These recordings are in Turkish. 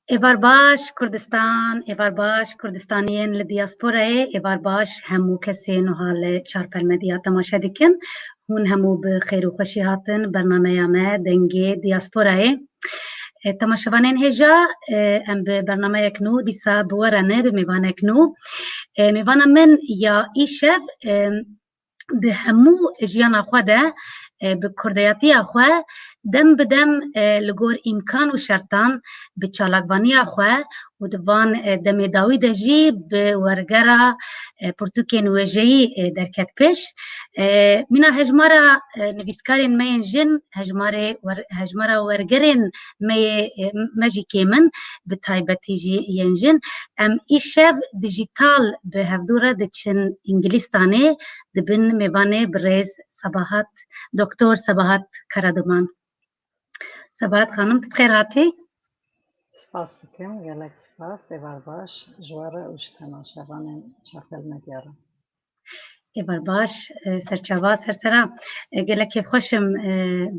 Evar baş Kurdistan, evar baş Kurdistaniyên li diasporayê, evar baş hemû kesên hale çarpelmedya temaşe dikin. Hûn hemû bi xêr û xweşî hatin bernameya me dengê diasporayê. Temaşevanên hêja em bi bernameyek nû dîsa bi were ne bi mêvanek nû. Mêvana min ya îşev di hemû jiyana xwe de bi kurdiyatiya xwe dem bi dem li gor îmkan û şertan bi çalakvaniya xwe û di van demê dawî de jî bi wergera pirtûkên wêjeyî derket pêş. Mîna hejmara nivîskarên me yên jin, hejmara wergerên me jî kêmin, bi taybetî jî yên jin. Em îşev dijîtal bi hevdûre diçin Ingilistanê dibin mêvanê birêz Sabahat, Doktor Sabahat Karaduman. Sabahat xanım, tu bixêr hatî? Spas dikim, gelek spas, evar baş, ji we re û ji temaşevanên çarpelmedya re. Evar baş, serçava sersera. Gelek kêfxweşim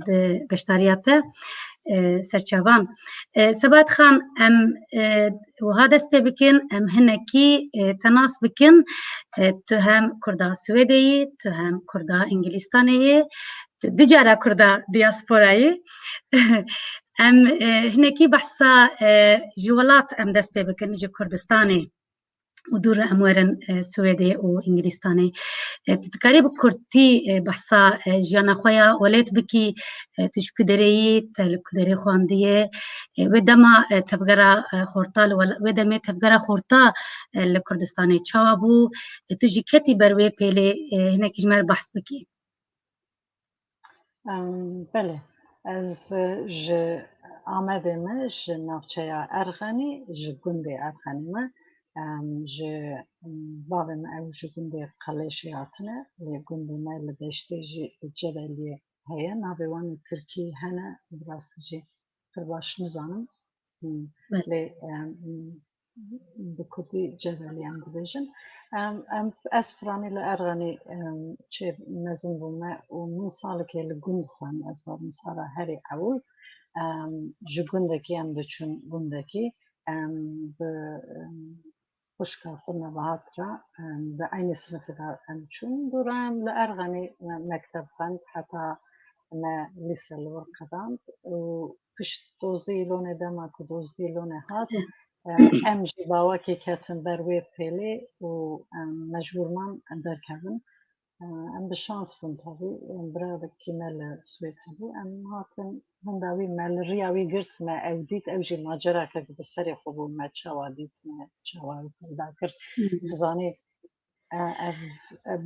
bi beşdariya te serçavan. Sabahat xan, em wiha dest pê bikin, em hinekî tenas bikin. Tu hem Kurda Swêdê yî, tu hem Kurda Ingilistanê yî, tu du cara Kurda diasporayî. Em hinekî behsa ji welat em dest pê bikin ji Kurdistanê û dûr em werin Swêdê û Ingilistanê. Tu dikarî bi Kurdî behsa jiyana xwe ya welêt bikî? Tu ji ku derê yî, te li ku derê xwandiyê? Wê dema tevgera xorta wê demê tevgera xorta li Kurdistanê çawa bû? Tu jî ketî ber wê pêlê hinekî ji me re behs bikî. Belê, ez ji Amedê me ji navçeya Erxenî, ji gundê Erxenî me, ji bavê me ew ji gundê Qeleşê hatine, lê gundê me li deştê jî Cebeliyê heye. Navê wan ê Tirkî hene, bi rastî jî pir baş nizanim. Lê bi Kurdî Cebelî em dibêjin. Ez piranî li Erxenî çê mezin bûme û min salekê li gund xwem, ez babim sala herî ewil. Ji gundekî em diçûn gundekî, bi xwişka xwe Nebahat re bi aynê sinifê de em çûn. Dûra em li Erxenî mekteb xwend, heta me lîse li wir qedand û pişt dozdî îlonê dema ku dozdî îlonê hat, em jî bawekê ketin ber wê pêlê û mecbûrman derkevin. Em bi şans bûn tevî, biravekî me li Swêd hebû, em hatin hinda wî me li rêya wî girt, me ew dît, ew jî macerakek bi serê xwe bû, me çawa dît, me çawa peyda kir. Tu zanî ev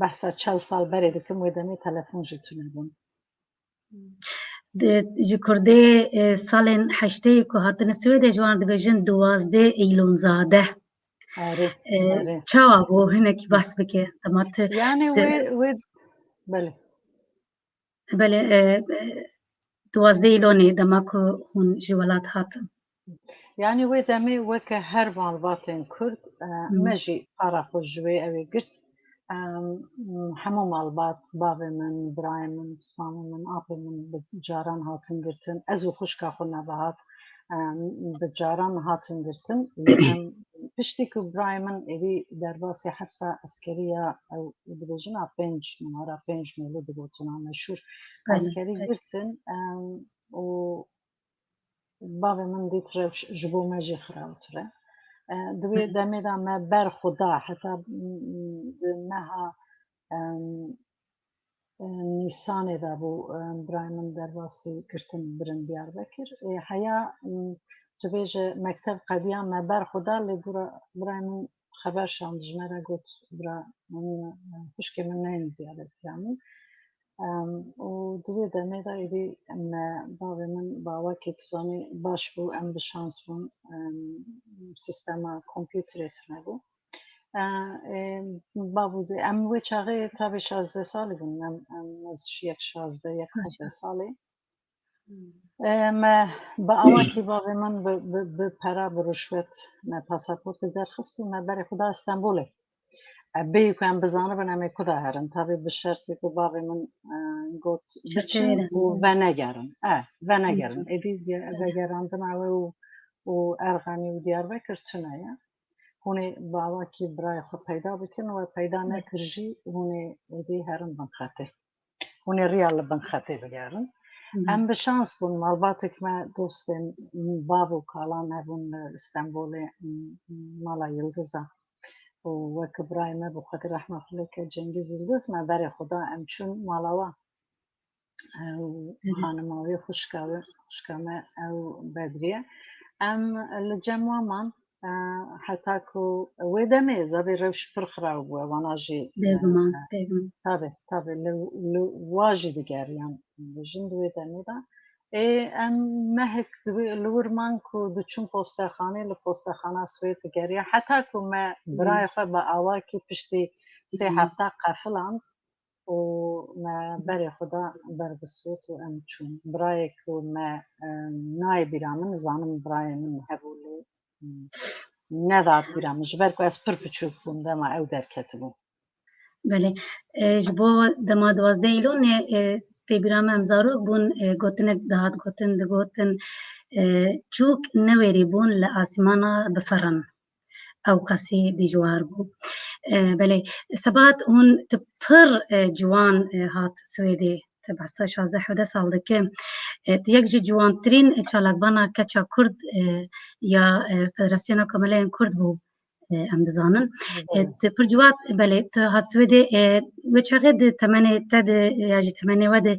behsa çel sal berê dikim, wê demê telefon jî tune bûn. Ji Kurdê salên heştê ku hatine Swêdê ji wan dibêjin Duwazdeh Eylûnzade. Çawa bû hinekî behs bike? Dema tu Yani wê belê. Belê Duwazdeh Eylûnê dema ku hûn ji welat hatin. Yani wê demê weke her malbatên Kurd, me jî para xwe ji wê ew ê girt. Hemû malbat bavê min, birayê min, pismamê min, apê min bi caran hatin girtin. Ez û xwişka xwe Nebahat bi caran hatin girtin. Lê em piştî ku birayê min êdî derbasî hefsa eskerî ya ew dibêjin a 5 numara 5 nûlû digotina meşhûr eskerî girtin û bavê min dît rewş ji bo me jî xirawtir e. Di wê demê de me ber xwe da, heta di meha Nîsanê de bû birayê min derbasî girtin birin Diyarbekir. Heya dibêje mekteb qediya me ber xwe da, lê birayê min xeber şand ji me re got bira xwişkê min neyên ziyaretiya min. û di wê demê de êdî me bavê min bawekî tu zanî baş bû, em bi şans bûn sîstema kompîterê tune bû. Babûdê em wê çaxê tavê 16 salî bûn, ez yek 16 yek 17 salê. Me bi awakî bavê min bi pera bi rûşvet me pasaportê derxist û me berê xwe da Stenbolê. Bêyî ku em bizanibin em ê ku da herin, tavê bi şertê ku bavê min got biçin û venegerin. Venegerin. Êdî vegerandina we û و ارغنی و دیاربکر چنایه هونه باوا کی برای خود پیدا بکن و پیدا نکرجی هونه دی هرم بنخته هونه ریال بنخته بگیرن ام به شانس بون مالباتک ما دوستم بابو کالان هبون استانبول مالا یلدزا و وک برای ما بخاطر رحمت الله که جنگیز یلدز ما برای خدا ام چون مالاوا خانماوی خوشکامه او بدریه ام لجمع من حتی که ویدمی زبی روش پر خراب بود واناجی بگمان تابه لواجی دیگریان بجند ویدمی دا ام مهک لور من که دچون پستخانه لپستخانه سویت دیگریه حتی که ما برای خود با آواکی پشتی 3 هفته قفلان و ما برای خدا بر بسویت و ام چون برای که ما نای بیرامن زانم برای من هبولی نداد بیرامن جبر که از پر پچوک بونده ما او درکت بون بله جبو دما 12 ایلون تبرام امزارو بون گوتن دهات گوتن دگوتن چوک نویری بون لآسمانا بفرن او قصي دي جوار بو بله سبات هون تبر جوان هات سويدي تبع 16 سال دكه تيك جي جوان ترين چالک بانا كچا كرد يا فدراسيونا كمالين كرد بو ام دزانن تبر جوات بله هات سويدي وچغد تمنه تد ياجي تمنه ود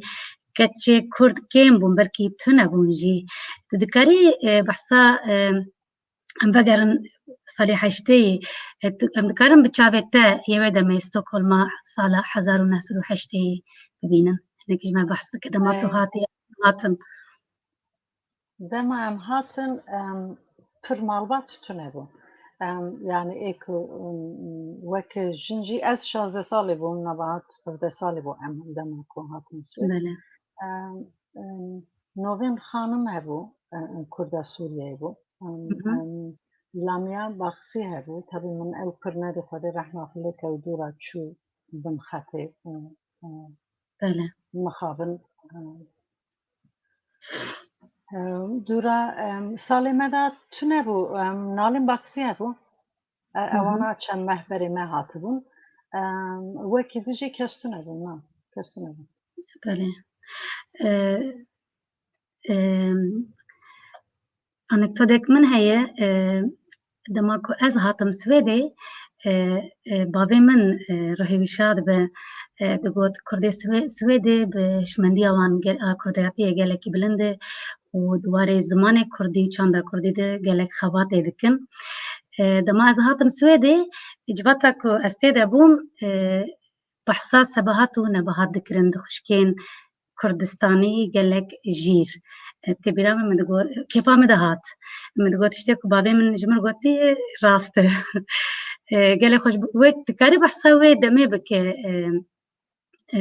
كچه كرد كيم بون بركي تنا بونجي تذكري بحثا ام بگرن سالی هشتی ام دکارم بچاوته یه دم استکهلم سال 1908 ببینن نکیج ما بحث بکده ما تو هاتن دما ام هاتن پر مالبات تونه بون yani ek وک جنجی از 16 سالی بوم نبات 15 سالی بو ام دما کو هاتن سوید نوین خانم هبو کرد سوریه بو لامیا باخسی هبو تبی من او کرنه دی خود رحمت الله که دورا چو بن خطه بله مخابن دورا سالی مدا تونه بو نالین باخسی هبو اوانا چند محبری ما هاتبون وکی دیجی کستونه بو نه کستونه بو بله انکتودک من هیه دما کو از هاتم سویدی بابی من روحیشاد به دگوت کردی سویدی به شمندی آوان کردیاتی گلکی بلنده و دواره زمان کردی چند کردی ده گلک خواته دکن دما از هاتم سویدی اجواتا کو استید بوم بحثا سباهات و نباهات دکرند خوشکین كردستاني قالك جير تبيرا من دقول كيف عم دهات من دقول تشتكوا بعدين من جمر قلتي راسته قالك خوش ويت تكاري بحسوي دمي بك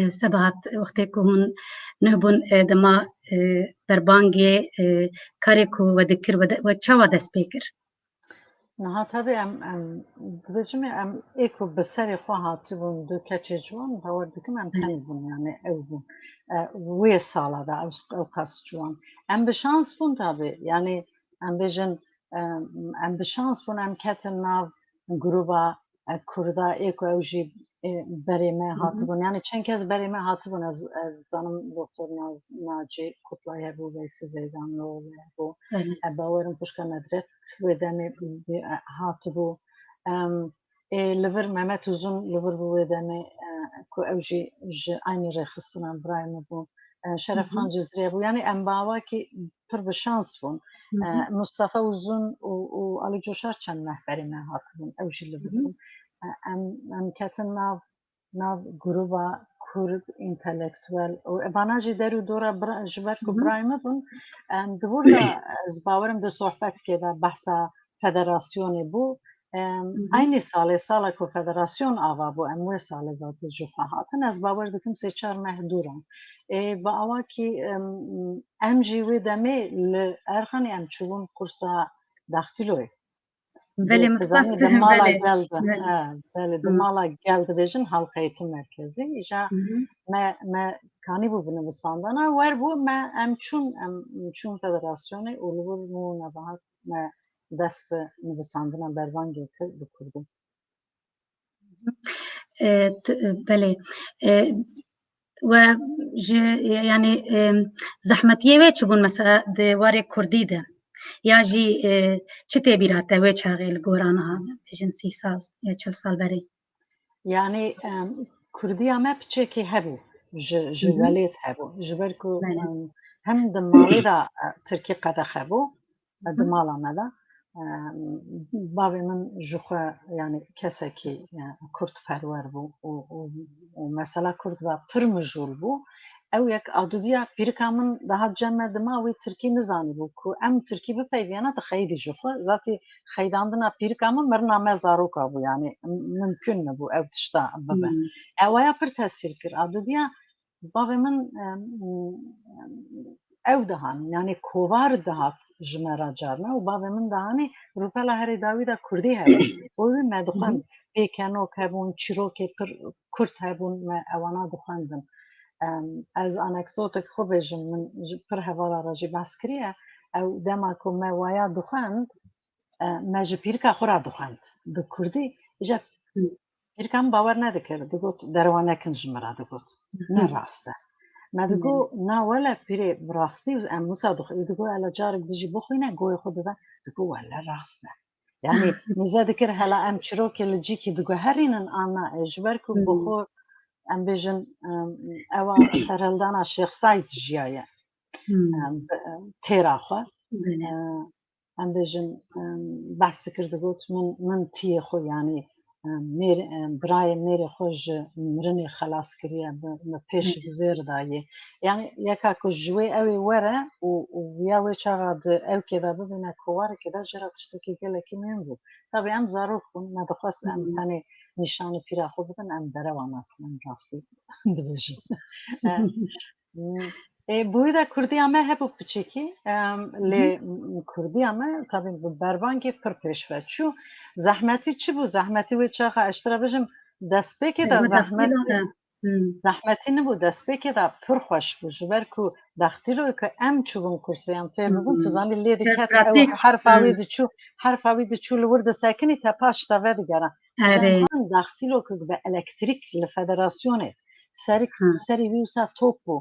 سبعات وقتك هون نهبون دما بربانجي كاريكو وذكر وتشوا ده سبيكر نه tabii diyeceğim eko beseri خواهد بون دو کچه جوان باور دکم تنی بون yani ev bun وی سالا da ev kas جوان به شانس بون tabii yani bejin به شانس بون کتن nav gruba kurda eko ev jî bereme hatibun yani çend kez bereme hatibun az zanım doktor Naci Kutlay bu ve Zeydanlı bu باورم پشکا ندرت و دمی هاتبو لور ممت وزن لور بو دمی کو اوجی aynı رخصتنا برایم بو شرف خان جزریه بو yani ام باوا کی پر به شانس بون مصطفی وزن و علی جوشار چند محبری ما هاتبون اوجی لور ام کتن ناو گروبا kurd intelektüel و باناجی درو دورا جبر کو برایم بون دور دا از باورم ده صحبت که دا بحثا فدراسیونی بو aynı sala کو فدراسیون آوا بو اموی سال زاتی جفا هاتن از باور دکم 3-4 مهدورم با آوا کی ام جیوی دمی ارخانی ام چون kursa daxtiloy بله تزانی متخصص دمالا بله geldi. بله Beli dımala geldi bejin halka eğitim merkezi. İja me kanî bû binivîsandana wer bû me em çûn federasyonê û li wir mû nebahat me dest bi nivîsandina bervangê kir bi Kurdî. بله و يعني زحمتيه وچ بون مثلا د واره کردی ده یا جی چه تبیراته وچ هغه گورانه بجن 30 سال یا 40 سال بری Yani Kurdiya me piçekî hebû ji welêt hebû ji ber ku بله hem di malê de Tirkî qede hebû di mala me de bavê min ji xwe yani kesekî Kurdperwer bû û mesela Kurd ve pir mijûl bû ew yek adudiya pîrika min daha cem me dima wî Tirkî nizanîbû ku em Tirkî bipeyivîyene dixeyidî ji xwe zatî xeydandina pîrika min mirina me zaroka bû yani mümkün nebû ew tişta bibe. Ewaya pir tesîr kir adudiya bavê min ew dihanin yani kovar dihat ji me re carna û bavê min dihanî rûpela herî dawî de Kurdî hebû û wî me dixwend pêkenok hebûn çîrokê pir Kurd hebûn me ewana dixwendin. Ez anekdotek xwe bêjim min pir hevala re jî behs kiriye ew dema ku me waya dixwend me ji pîrika xwe re dixwend bi Kurdî îja pîrika min bawer nedikir digot derwa nekin ji me re digot ne rast e me digo na wele pîrê bi rastî em wisa dixwîn digo ele carek dijî bixwîne goyê xwe dide digo wele rast e yani nîze dikir hela em çîrokê li cîkî diguherînin ana ji ber ku bi xwe em bêjin ewa serhildana Şêx Saîd jiyaye têra xwe em bêjin behs dikir digot min tiyê xwe yanî birayê mêrê xwe ji mirinê xelas kiriye me pêşik zêr daye yani yeka ku ji wê ew ê were û ya wê çaxa di evkê de bibîne kovarekê de jê re tiştekî gelekî mêm bû tabii em zarok bûn me dixwest em tenê nîşanî pîra xwe bidin em berewa nakin em rastî dibêjin bûyî de Kurdiya me hebû piçekî lê Kurdiya me tabii bi bervangê pir pêşve çû zehmetî çi bû zehmetî wê çaxa ez ji te re bijim destpêkê de zehmetî nebû destpêkê de pir xweş bû ji ber ku dextîrokê em çûbûn kursiyan fêr bibûn tu zanî lê diket ew herfa wê diçû li wir disekinî te paş te vedigere han dextîrokek bi elektrîk li federasyonê serî wî wisa top bû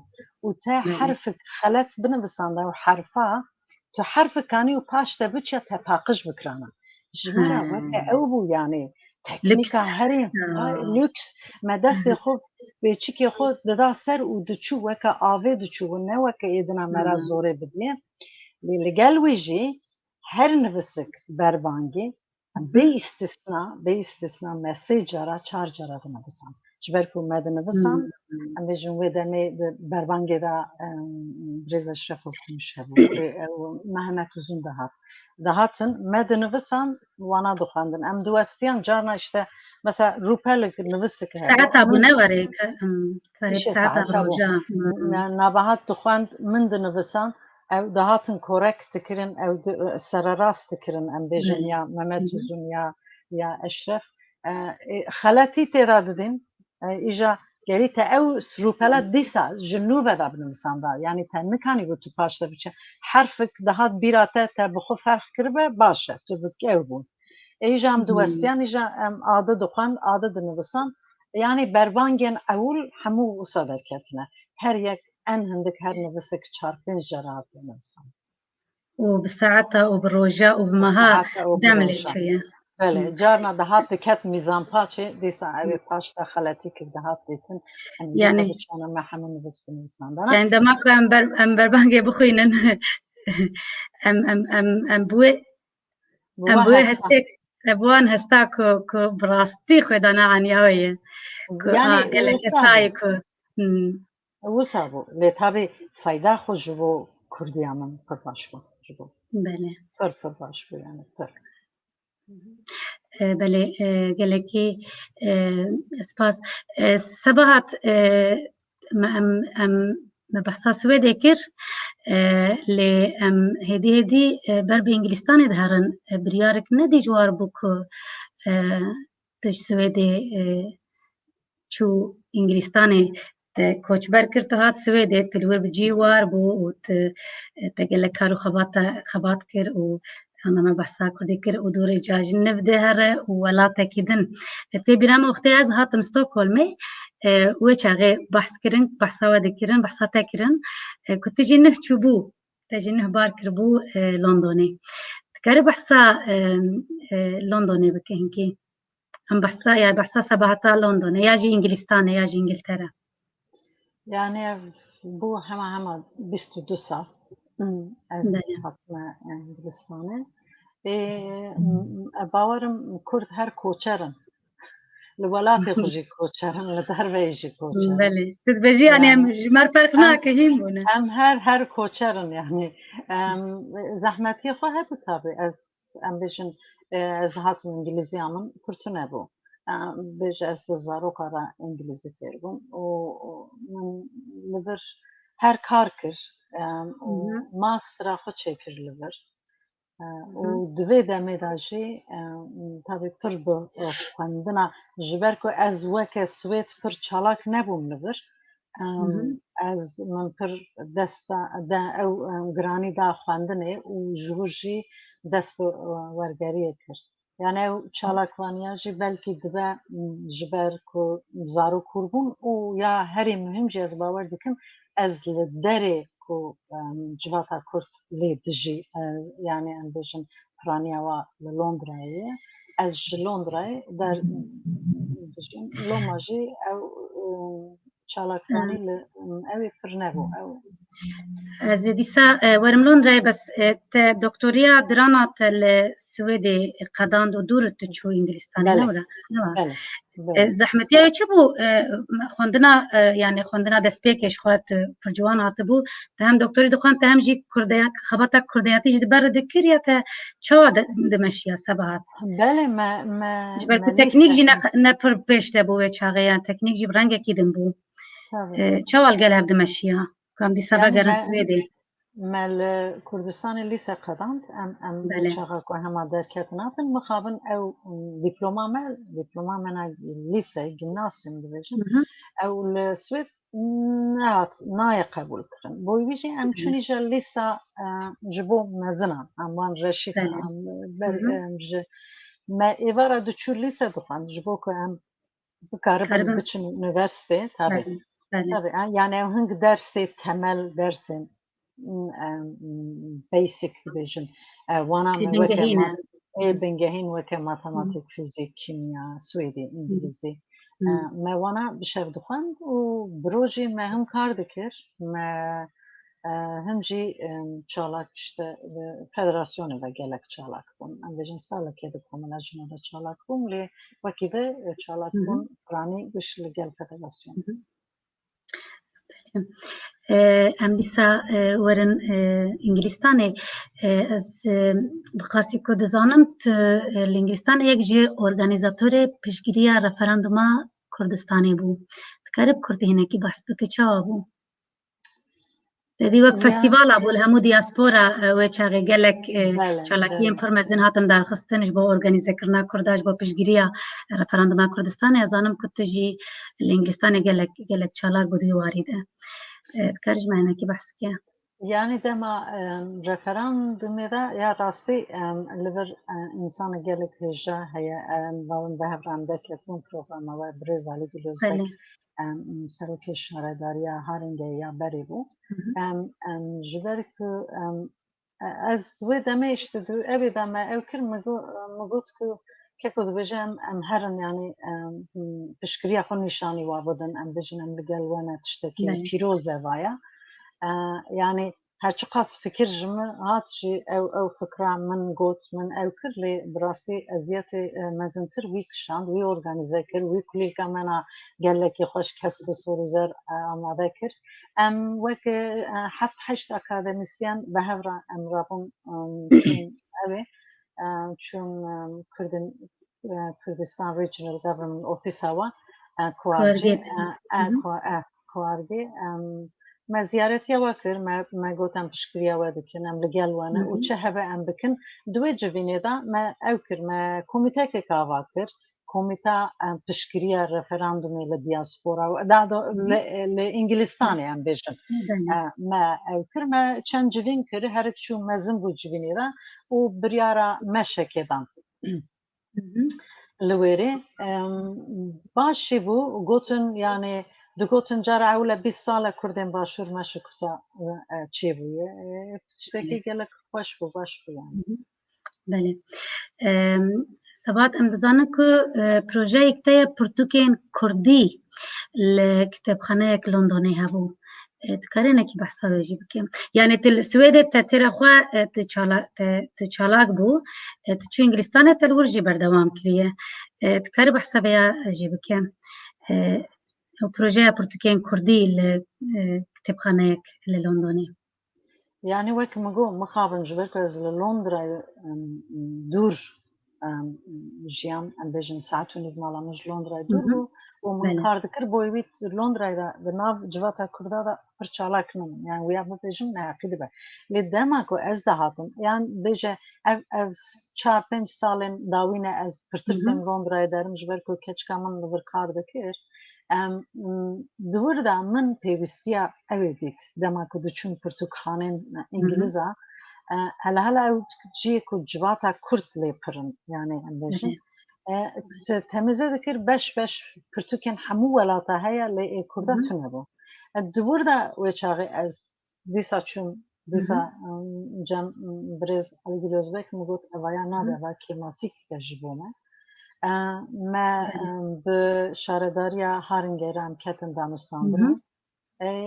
û te herfik xelet binivisanda û herfa tu herfik anî û paş te biçe te paqij bikirane ji me re weke ew bû yanî teknîka herî lüks me destê xwe pêçikê xwe dida ser û diçû weke avê diçû ne weke êdina me re zorê bidiye lê li gel wî jî her nivisik bervangî bê îstisna me sê cara çar cara dinivisan ji ber ku me dinivisan em bêjin wê demê di bervangê de Birêz Eşref Kûmiş hebû me hinek uzun dihatin me dinivisan wana dixwendin em diwestiyan carna işte mesela rûpelek nivisik hebe ساعتها بو نواره کاری ساعتها روجا nabahat dixwend min dinivisan ew dihatin korekt dikirin ew sererast dikirin em bêjin ya Mehmet Uzun ya Eşref xeletî têda didin îja gerî te ew rûpela dîsa ji nû ve de binivisanda yani te nikanî tu paş te biçe herfik dihat bîra te bi xwe ferq kiribe baş e tu bikî ew bûn îja em diwestiyan îja em ade dixwend ade dinivisan yani bervangên ewil hemû wisa derketine her yek en hindik her nivisek çar pênc jara hatiye nivisan وبساعتها وبالروجا وبمها دم لي شوية Bele carna dihat diket mîzan paçê dîsa ew ê paş te xeletî kir dihat dîtin يعني biçûne me hemû nivis binivisan يعني دما كو ام بربانگي بخوينن ام بوي هستك ابوان هستا كو براستي خدانا عن ياوية كو قالك سايكو wisa bû lê tabii feyda xwe ji bo Kurdiya min pir baş bû ji bo بله pir baş bû yani pir بله قالكي سپاس سبهات ما ام ما بحثا سويدي كر لێ ئەم هێدی بەر بە ئینگلیستانی دەهێڕن بریارێک نەدی جوار بوو کە تش سوێدێ چوو ئینگلیستانê te koçber kir tu hat Swêdê tu li wir bi cî war bû û te gelek kar û xebat kir û me behsa Kurdî kir û dorê cajî niv de here û welatekî din. Tê bîra me wextê ez hatim Stockholmê wê çaxê behs kirin behsa we dikirin behsa te kirin ku tu jî niv çûbû te jî niv bar kiribû Londonê. Dikarî behsa Londonê bike hinkî em behsa sebahata Londonê ya jî Ingilistanê ya jî İngiltere. Yani bu hema 22 saat ez hatime Hindistanê bawerim Kurd her koçerin li welatê xwe jî koçerin li derveyê jî koçerin. Belê tu dibêjî yanî em ji me ferq nake hîn bûne. Em her koçerin yani zehmetiyê xwe hebû tabii em bêjin ez hatim İngilîziya min kurtu nebû. Bêje ez bi zarokê re İngilîzî fêr bûm û min li vir her kar kir û mastera xwe çêkir li vir û di vê demê de jî tabii pir bi xwendina ji ber ku ez weke Swêd pir çalak nebûm li vir ez min pir desta ew giranî da xwendinê û ji wir jî dest bi wergeriyê kir. Yani ew çalakvaniya jî belkî dibe ji ber ku zarok hûr bûn û ya herî muhim jî ez bawer dikim ez li derê ku civaka Kurd lê dijî yani em bêjin piraniya we li Londrayê ye ez ji Londrayê dijîm Loma jî ew çalakvanî li ew ê pir nebû ew Ez ê dîsa werim Londrayê bes te doktoriya dirana te li Swêdê qedand û dûr tu çû Ingilistanê ne were? Zehmetiya çi bû xwendina yani xwendina destpêkê ji xwe tu pir ciwan hatibû te hem doktorî dixwend te hem jî xebata kurdiyatî jî di ber re dikir ya te çawa dimeşiya sebahat? Belê me Ji ber ku teknîk jî ne pir pêş de bû wê çaxê yan teknîk jî bi rengekî din bû. Çawa li gel hev dimeşiya? Ku em dîsa vegerin Swêdê. Me li Kurdistanê lîse qedand em çaxa ku hema derketin hatin mixabin ew dîploma me lîse gimnasyum dibêjin ew li Swêd nehat naye qebûl kirin. Boî wî jî em çûnî ji lîsa ji bo mezinan em wan reşîtin ji me êvara diçû lîse dixwend ji bo ku em bikaribin biçin üniversitê tabii yani ew hing dersê temel dersên basic dibêjin wana me weke bingehîn weke matematik, fîzik, kimya, Swêdî, İngilîzî me wana bi şev dixwend û bi rojî me him kar dikir me him jî çalak işte federasyonê ve gelek çalak bûn em bêjin salekê di komila jina de çalak bûm lê wekî de çalak bûn piranî giş li gel federasyonê. Em dîsa werin Ingilistanê ez bi qasî ku dizanim tu li Ingilistanê yek ji organîzatorê piştgiriya referanduma Kurdistanê bû. Dikarî bi Kurdî hinekî behs bike çawa bû? Tedî wek festîvala bû li hemû diaspora wê çaxê gelek çalakiyên pir mezin hatin darxistin ji bo organîzekirina Kurda ji bo piştgiriya referanduma Kurdistanê ez zanim ku tu jî li Ingilistanê gelek çalak bûdî wî warî de. Dikarî ji me hinekî behs bike? Yani dema referandumê de ya rastî li vir însanê gelek hêja heye bawin behevra em derketibûn programa we Birêz Alî Dilûzbek serokê şaredariya Haringeyê ya berê bû ji ber ku ez wê demê işte evê de me ew kir min got ku keko dibêje em herin yani piştgiriya xwe nîşanî wa bidin em bijin em li gel we ne tiştekî pîroz e vaye yani herçi qas fikir ji min hat jî ew fikra min got min ew kir lê bi rastî eziyetê mezintir wî kişand wî organîze kir wî kulîlka me na gelekî xweş kesk û sor û zer amade kir em weke heft heşt akademîsyen behevra em rabûn çûn evê çûn Kurdistan Regional Government Ofîsa we KRG ما زیارەتیا وا کرد ما گوتم پشکریاوە دکن ئەم لەگەڵ وانە و چه هەبە ئەم بکن دوێ جڤینێدا ما ئەو کرد ما کۆمیتەکێک ئاوا کرد کۆمیتا پشکریە رەفەراندومی لە دیاسپۆرا و لە ئینگلیستانی ئەم بێژن ما ئەو کرد ما چەند جڤین کرد هەرک چوو مەزم بوو جڤینێدا و بریارە مەشەکێدان لوێرێ باشی بوو گوتن یانێ دگوتن جارە ئەو لە 20 ساڵە کوردێن باشوور مەشە کوسا چێ بووە شتێکی گەلک خۆش بوو باش بوو بله سبات ام دزانه که پروژه که پرتوکین کردی لکتابخانه لندنی هبو تکرینه که بحثا بيجي بكم يعني تل سويد تترى خوا تشالاك بو تشو انجلستان تلورجي بردوام كريه تكر بحثا بيا جي بكم بروجه پرتوکین کردی لكتابخانه لندنی يعني وك مجو مخابن جبرك از لندن دور جيام ام بيجن ساعتو نيفمالا مش لندن دور ومن كارد كربوي بيت لندن دا بناف جواتا كردا دا برشالاك نم يعني ويا بيجن نعقد به لدما كو از ده هاتم يعني بيجه اف 4-5 سالين داوينه از پرترتم لندن دارم جبركو كچكا من لور كارد كير دوور دا من پیوستیا اوی بیت دما که دچون پرتوکخانه انگلیزا هلا او جی کو جواتا کرد لیپرن یعنی اندیشن تمیزه دکر بش پرتوکن همو ولاتا هیا لی کرده تونه بو دوور دا وچاقی از دیسا چون دیسا جم برز الگلوزبک مگوت اوایا نابه و که ماسیک کجبومه ما به شارداریا هارنگرام کتن دانستانم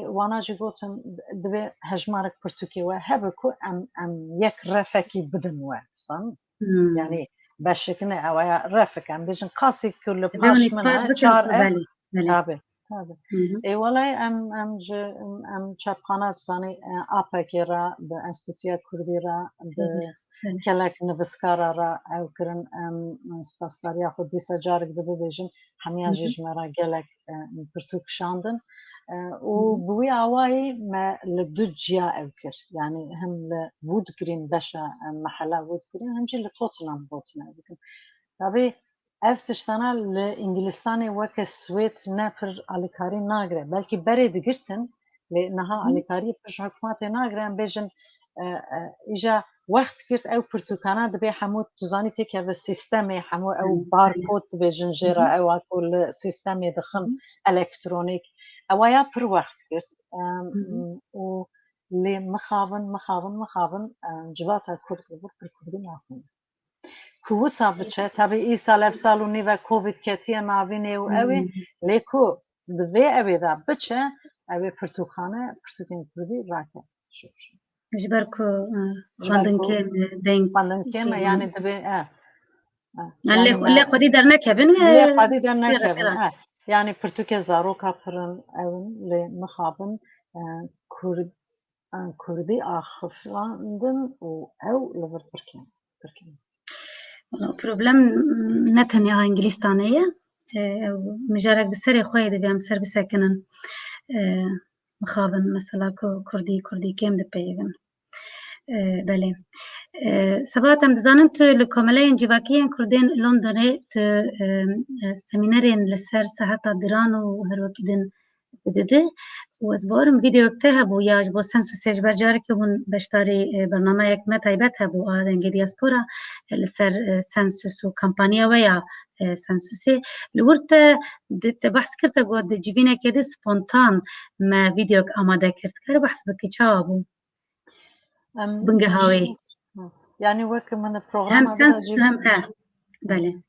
وانا جی گوتم دوی هجمارک پرتوکی و هبکو ام یک رفکی بدن و سن یعنی بشکنه اوایا رفکم بیشن کاسی کل پاش منه چار تابه ای والای ام چپخانه بسانی آپکی را به انستیتویا کردی را به کلک نویسکارا را او کرن سپاسداریا خود دیسا جارک دبه بیجن همیا جیجمرا گلک پرتوک شاندن و بوی آوایی ما لدو جیا او کر یعنی هم لود گرین بشا محله وود گرین همجی لطوتنام بوتنا بکن تابی افتشتانا لإنجلستاني وك سويت نفر عليكاري ناقرة بلكي بري دقرتن لأنها عليكاري بش حكوماتي ناقرة بيجن إجا وقت كرت أو برتوكانا دبي حمود تزاني تيكا بالسيستمي حمو أو باركود بيجن جيرا أو أكل سيستمي دخن إلكترونيك أوايا بر وقت كرت و لي مخابن جواتا كرت بر كردي ناخون کووسا بچه تابی ای سال اف سالو نیو کووید کتیه ناوینه و اوی لیکو دوی اوی دا بچه اوی پرتوکانه کردی راکه جبركو خواندن كم دين خواندن كم يعني دبي اللي خدي درنا كيفن اللي خدي درنا كيفن يعني پرتوکه زاروکا پرن اون لمخابن كردي آخفاندن و او لور بركين بروبلم نتنیا انگلیستانیه مجرد بسری خواهی دبیم سر بسکنن مخابن مثلا کردی کم دپیون بله سباتم دزانم تو لکامله انجواکیان کردین لندنه تو سمینارین لسر صحت دران و هر وکیدن بدده و از بارم ویدیو اکته هبو یا با سنسوسیج برجاره که بون بشتاری برنامه یک متایبت هبو آدنگی دیاسپورا لسر سنسوس و کمپانیا و یا سنسوسی لورت بحث کرده گود جوینه که ده سپونتان ما ویدیو آماده کرد که بحث بکی چه بو بنگه هاوی يعني وك من البروغرام هم سنسوس و هم بله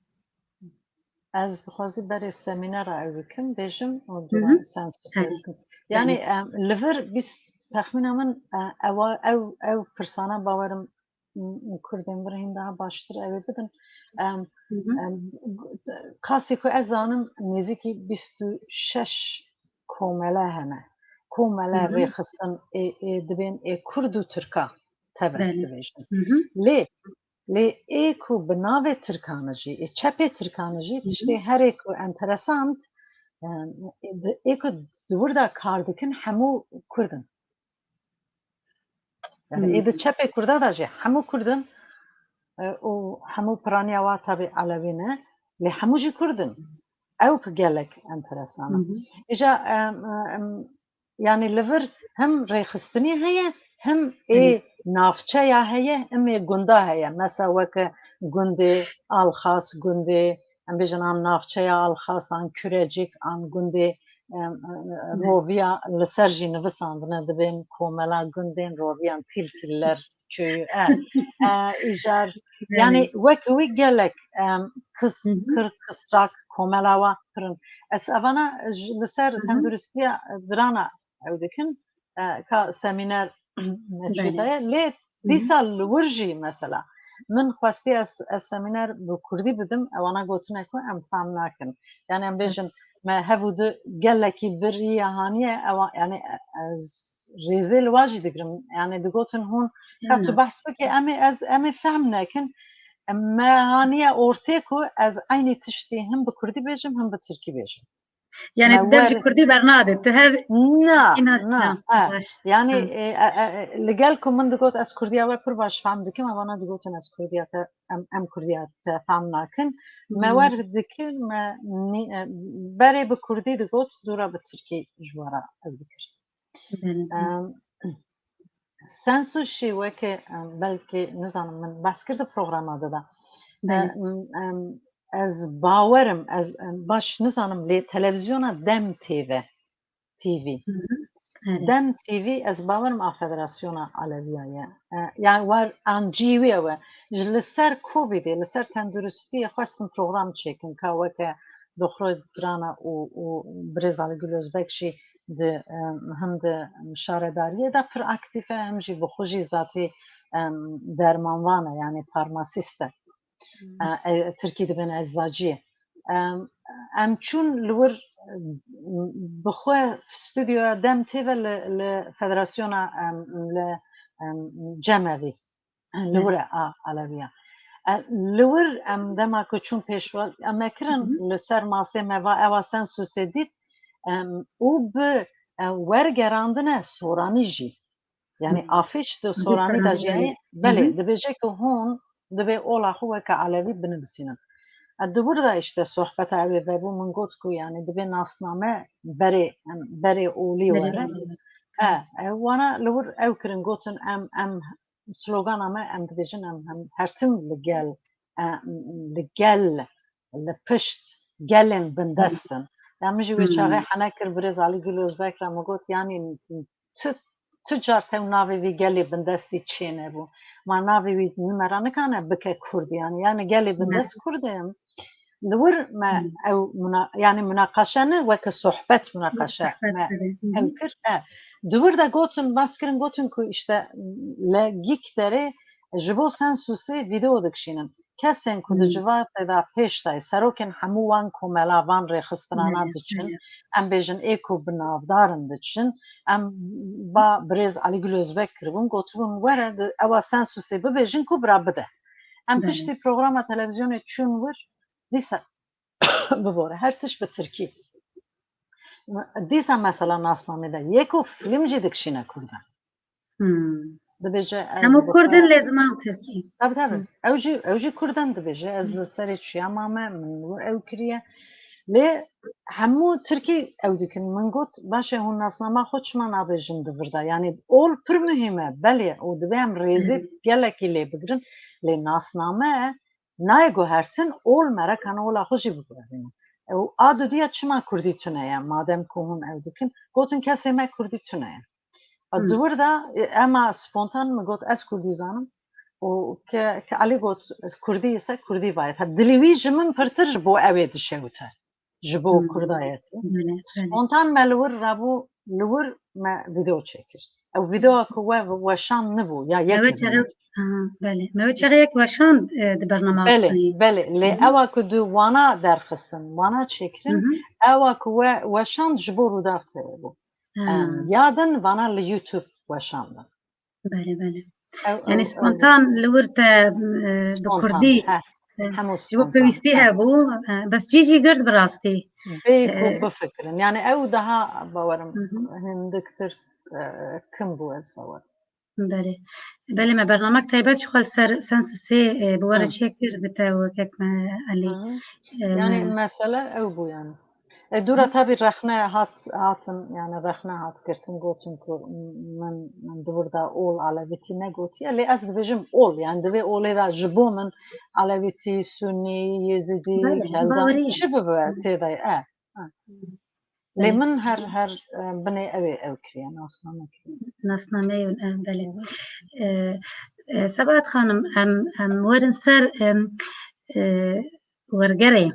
از خوازی برای سمینار اویکم بیشم و دوران سنسوس يعني لفر بیست تخمین من او پرسانه باورم کردن برهیم ده باشتر اوی بدن کاسی که از آنم نزدیکی 26 کومله همه کومله ریخستن دبین کرد و ترکا تبعت دبیشن لی ایکو بناوه ترکانجی چپه ترکانجی تشتی هر ایکو انترسانت ایکو دور دا کار دکن همو کردن یعنی ایده چپ کرده دا جه همو کردن و همو پرانیا وا تابع علوی نه لی همو جی کردن او که گلک انترسانه ایجا yani liver hem rêxistinî heye hem ê navçeya heye hem ê gunda heye mesela weke gundê Alxas gundê em bêjin an navçeya Alxas an Kürecik an gundê roviya li ser jî nivisandine dibên komela gundên roviyan Tilkiller köyü îjar yani weke wî gelek kısrak komela wa kirin ez evana li ser tenduristiya dirana ew dikin ka semîner meçûdeye lê dîsa li wir jî mesela min xwestî ez semîner bi Kurdî bidim ewana gotine ku em fam nakin yani em bêjin me hevû di gelekî birîya haniye ewa yani ez rêzê li wa jî digirim yani digotin hûn ka tu behs bike em ê fehm nekin me haniye ortê ku ez aynî tiştî him bi Kurdî bêjim him bi Tirkî bêjim يعني تدرج كردي برنادت هر نا يعني لقالكم من دقوت اس كرديه وبر باش فهم دكم وانا دقوت اس كرديه ام كرديه فهم لكن ما ورد دكر ما بري بكردي دقوت دورا بتركي جوارا اذكر سنسو شي وكي بلكي نظام من بس كرد برنامه ده از باورم از باش نزانم لی تلویزیونا دم تیوی دم تیوی از باورم فدراسیونا علویه yani var an جیویه و لسر کوویدی لسر تندرستی خواستم پروگرام چکن که وکه دخول درانه و برزالی گلوزبکشی ده هم ده مشارداریه ده پر اکتیفه هم جی بخوشی ذاتی درمانوانه yani farmasiste Türkiye'de ben eczacıyım. Em çün lur bixwe stüdyoya dem teve li federasyona li Cemevi lur Aleviya. Lur em dema ku çün pêşwa em mekirin li ser masê meva eva sen susedit û bi wergerandine soranî jî. Yani afîş de soranî da jî belê dibêje ku hûn دبی اولا خوه که علوی بنویسینن. دبور دا اشته صحبت اوی ببو من گفت که یعنی دبی ناسنامه بری اولی وره. وانا لور او کرن گفتن ام سلوگان ام دبیجن ام هرتم لگل لپشت گلن بندستن. یعنی جوی چاقه حنکر برز علی گلوز بکرم و گفت یعنی تجار تاو ناوی وی گلی بندستی چینه بو ما ناوی وی نمرانه کنه بکه کردی yani گلی بندست کردیم لور ما او yani مناقشه نه وک صحبت مناقشه هم کرد دور دا گوتن باسکرین گوتن که işte لگیک داره جبو سنسوسی ویدیو دکشینن کسین که دجوار پیدا پیشتای سروکن هموان کملاوان رخستنانا دچن ام بیجن ایکو بنافدارن دچن ام با برز علی گلوزبک کربون گوتبون وره اوا سنسوسی ببیجن که برا بده ام پشتی پروگرام تلویزیون چون ور دیسا ببوره هر تش به ترکی دیسا مثلا ناسنامه ده یکو فیلم جی دکشینه کردن همو کردن لازم هم ترکی tabii اوجی کردن دبیجه از لسر چیامامه من او کریه لی همو ترکی او دیکن من گوت باشه هون ناسنامه خودش من آبیجن دورده yani ol پر مهمه بله او دبیم ریزی گلکی لی بگرن لی ناسنامه نایگو هرتن ol مرکن اولا خوشی بگرن او آدو دیا چما کردی تونه ya madem که هون او دیکن گوتن کسی ما کردی تونه ya دورده اما spontan mi got ez kurdî zanim û ke alî got kurdî ise kurdî baye dilî wî ji min pirtir ji bo ew ê dişewite ji bo kurdayetî spontan me li wir rabû li wir me vîdeo çekir ew vîdeoya ku we weşan nibû ya me çaxeyek weşan di bername belê lê ewa ku du wana derxistin wana çêkirin ewa ku we weşand ji bo rûdawtê bû yadın bana li YouTube weşandin بله يعني سبونتان لورت بكردي hemû ji bo spontan. pêwîstî hebû bes cî jî girt bi rastî. Bê ku bifikirin. Yani ew daha bawerim hindiktir kim bû ez bawerim. Belê. Belê me bernamek taybet ji xwe li ser sens û sê bi were Hı. çê kir bi te wekek me elî Yani mesele ew bû yani. Dûra tabii rexne hatin yani rexne hat girtin gotin ku min dibir da ol Alevîtî negotiye lê ez dibêjim ol yani divê olê de ji bo min Alevîtî, Sunnî, Yezidî, belê Keldan bawerî ye. çi bibe têde lê min her binê ew ê ew kiriye nasname kiriye. Nasnameyê belê. Sebat xanim em werin ser wergerê.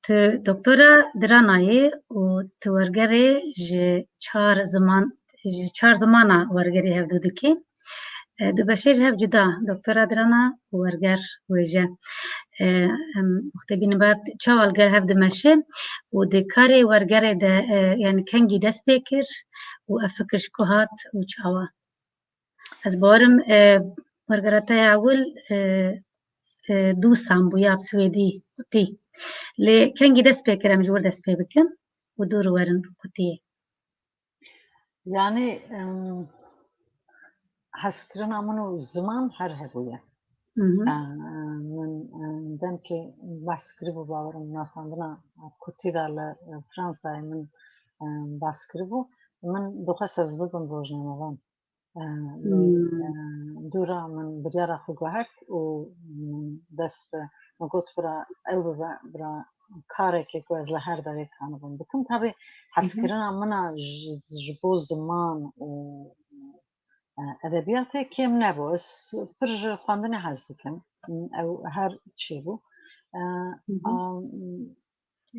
Tu doktora Diranayê û tu wergerê ji çar zimana wergerê hevdû dikî. Du beşê ji hev cuda doktora Dirana û werger wêje. Em wextê bînin bev çawa li gel hev dimeşe û di karê wergerê de yani kengî dest pê kir û ev fikir ji ku hat û çawa. Ez bawerim wergera te ya ewil dûsan bûya bi Swêdî qutî. Lê kengî dest pê kir em ji wir dest pê bikin û dûr werin qutiyê. Yani hezkirina min û ziman her hebûye. Min demkê behs kiribû bawerim nasandina kutî de li Fransayê min behs kiribû min dixwest ez bibim rojnamevan. Lê dûra min biryara xwe guhert û min dest bi min got bira ew bibe bira karekê ku ez li her derê kanibim bikim. Tabii hezkirina min a ji bo ziman û edebiyatê kêm nebû. Ez pir ji xwendinê hez dikim. Ew her çê bû.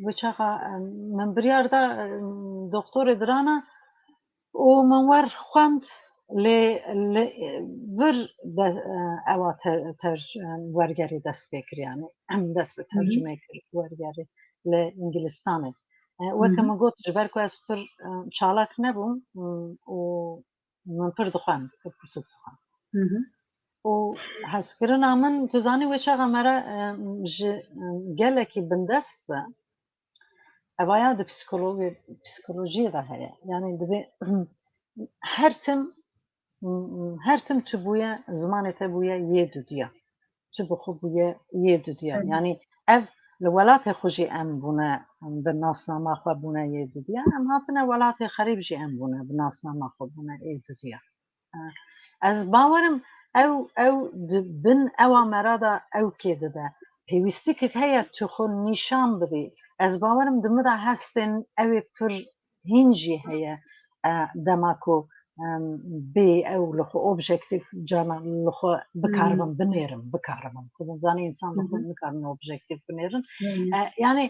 Bi çaxa min biryar da doktorê Dirana û min wer xwend lê vir ewa wergerê dest pê kir yani dest bi tercüme kir wergerê li Ingilistanê. Weke min got ji ber ku ez pir çalak nebûm û min pir dixwend pir pirtûk dixwend. û hezkirina min tu zanî wê çaxa me re ji gelekî bindest be evaya di psikolojiyê de heye. Yani divê her tim tu bûye zimanê te bûye yê dudiya. Çi bixwe bûye yê dudiya. Yani ev li welatê xwe jî em bûne bi nasnama xwe bûne yê dudiya. Em hatine welatê xerîb jî em bûne bi nasnama xwe bûne yê dudiya. Ez bawerim ew di bin ewa me re de ew kê dide. Pêwîstikek heye tu xwe nîşan bidî. Ez bawerim di min de hestên ew ê pir hîn jî heye dema ku bê ew li xwe objektif cana li xwe bikaribin binêrin bikaribin. Tu zanî însan li xwe nikarin objektif binêrin. Yani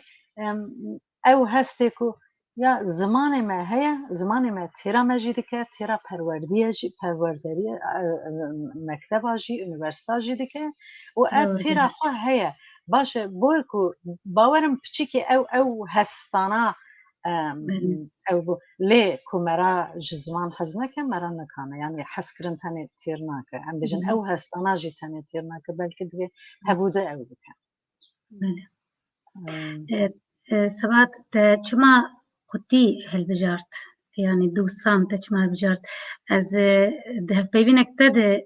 ew hestê ku ya zimanê me heye, zimanê me têra me jî dike, têra perwerderiya mekteba jî, üniversita jî dike û ev têra xwe heye. Baş e boê ku bawerim piçikê ew hestana ew bû. Lê ku me ra ji ziman hez neke me ra nikane. Yani hezkirin tenê têr nake. Em bêjin ew hestana jî tenê têr nake belkî divê hebûde ew bike. Sebat te çima qutî hilbijart yani dûsan te çima hilbijart ez di hevpeyvînek te de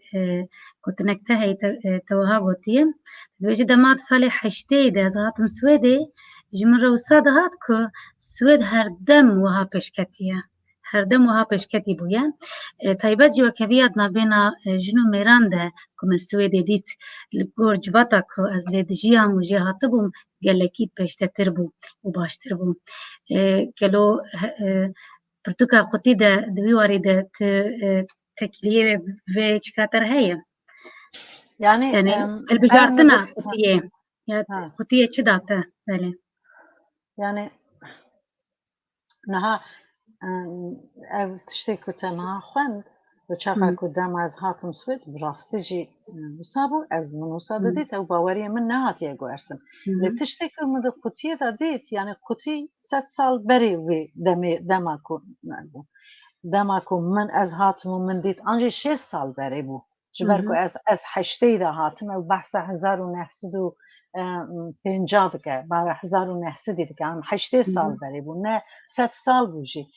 gotinek te heye te wiha gotiye dibêje dema salê heştê de ez hatim Swêdê ji min re wisa dihat ku Swêd herdem wiha pêşketiye herdem wiha pêşketî bûye taybet jî wekeviya di navbêna jin û mêran de ku min Swêdê dît li gor civata ku ez lê dijiyam û jê hatibûm gelekî pêştetir bû û baştir bû. Gelo pirtûka qutî de di vî warî de tu tekliyê vê çiqater heye? Yani hilbijartina qutiyê ya qutiyê çi da te? Belê. Yani niha ev tiştê ku te niha xwend bi çaxa ku dema ez hatim Swêd bi rastî jî wisa bû ez min wisa didît ew baweriyê min nehatiye guhertin. Lê tiştê ku min di qutiyê de dît yani qutî sed sal berê wê dema ku bû. Dema ku min ez hatim û min dît an jî 6 sal berê bû. جبر کو از هشتی ده هاتم و بحث 1950 دکه با 1900 دکه هم 8 سال بری بو نه 100 سال بوجی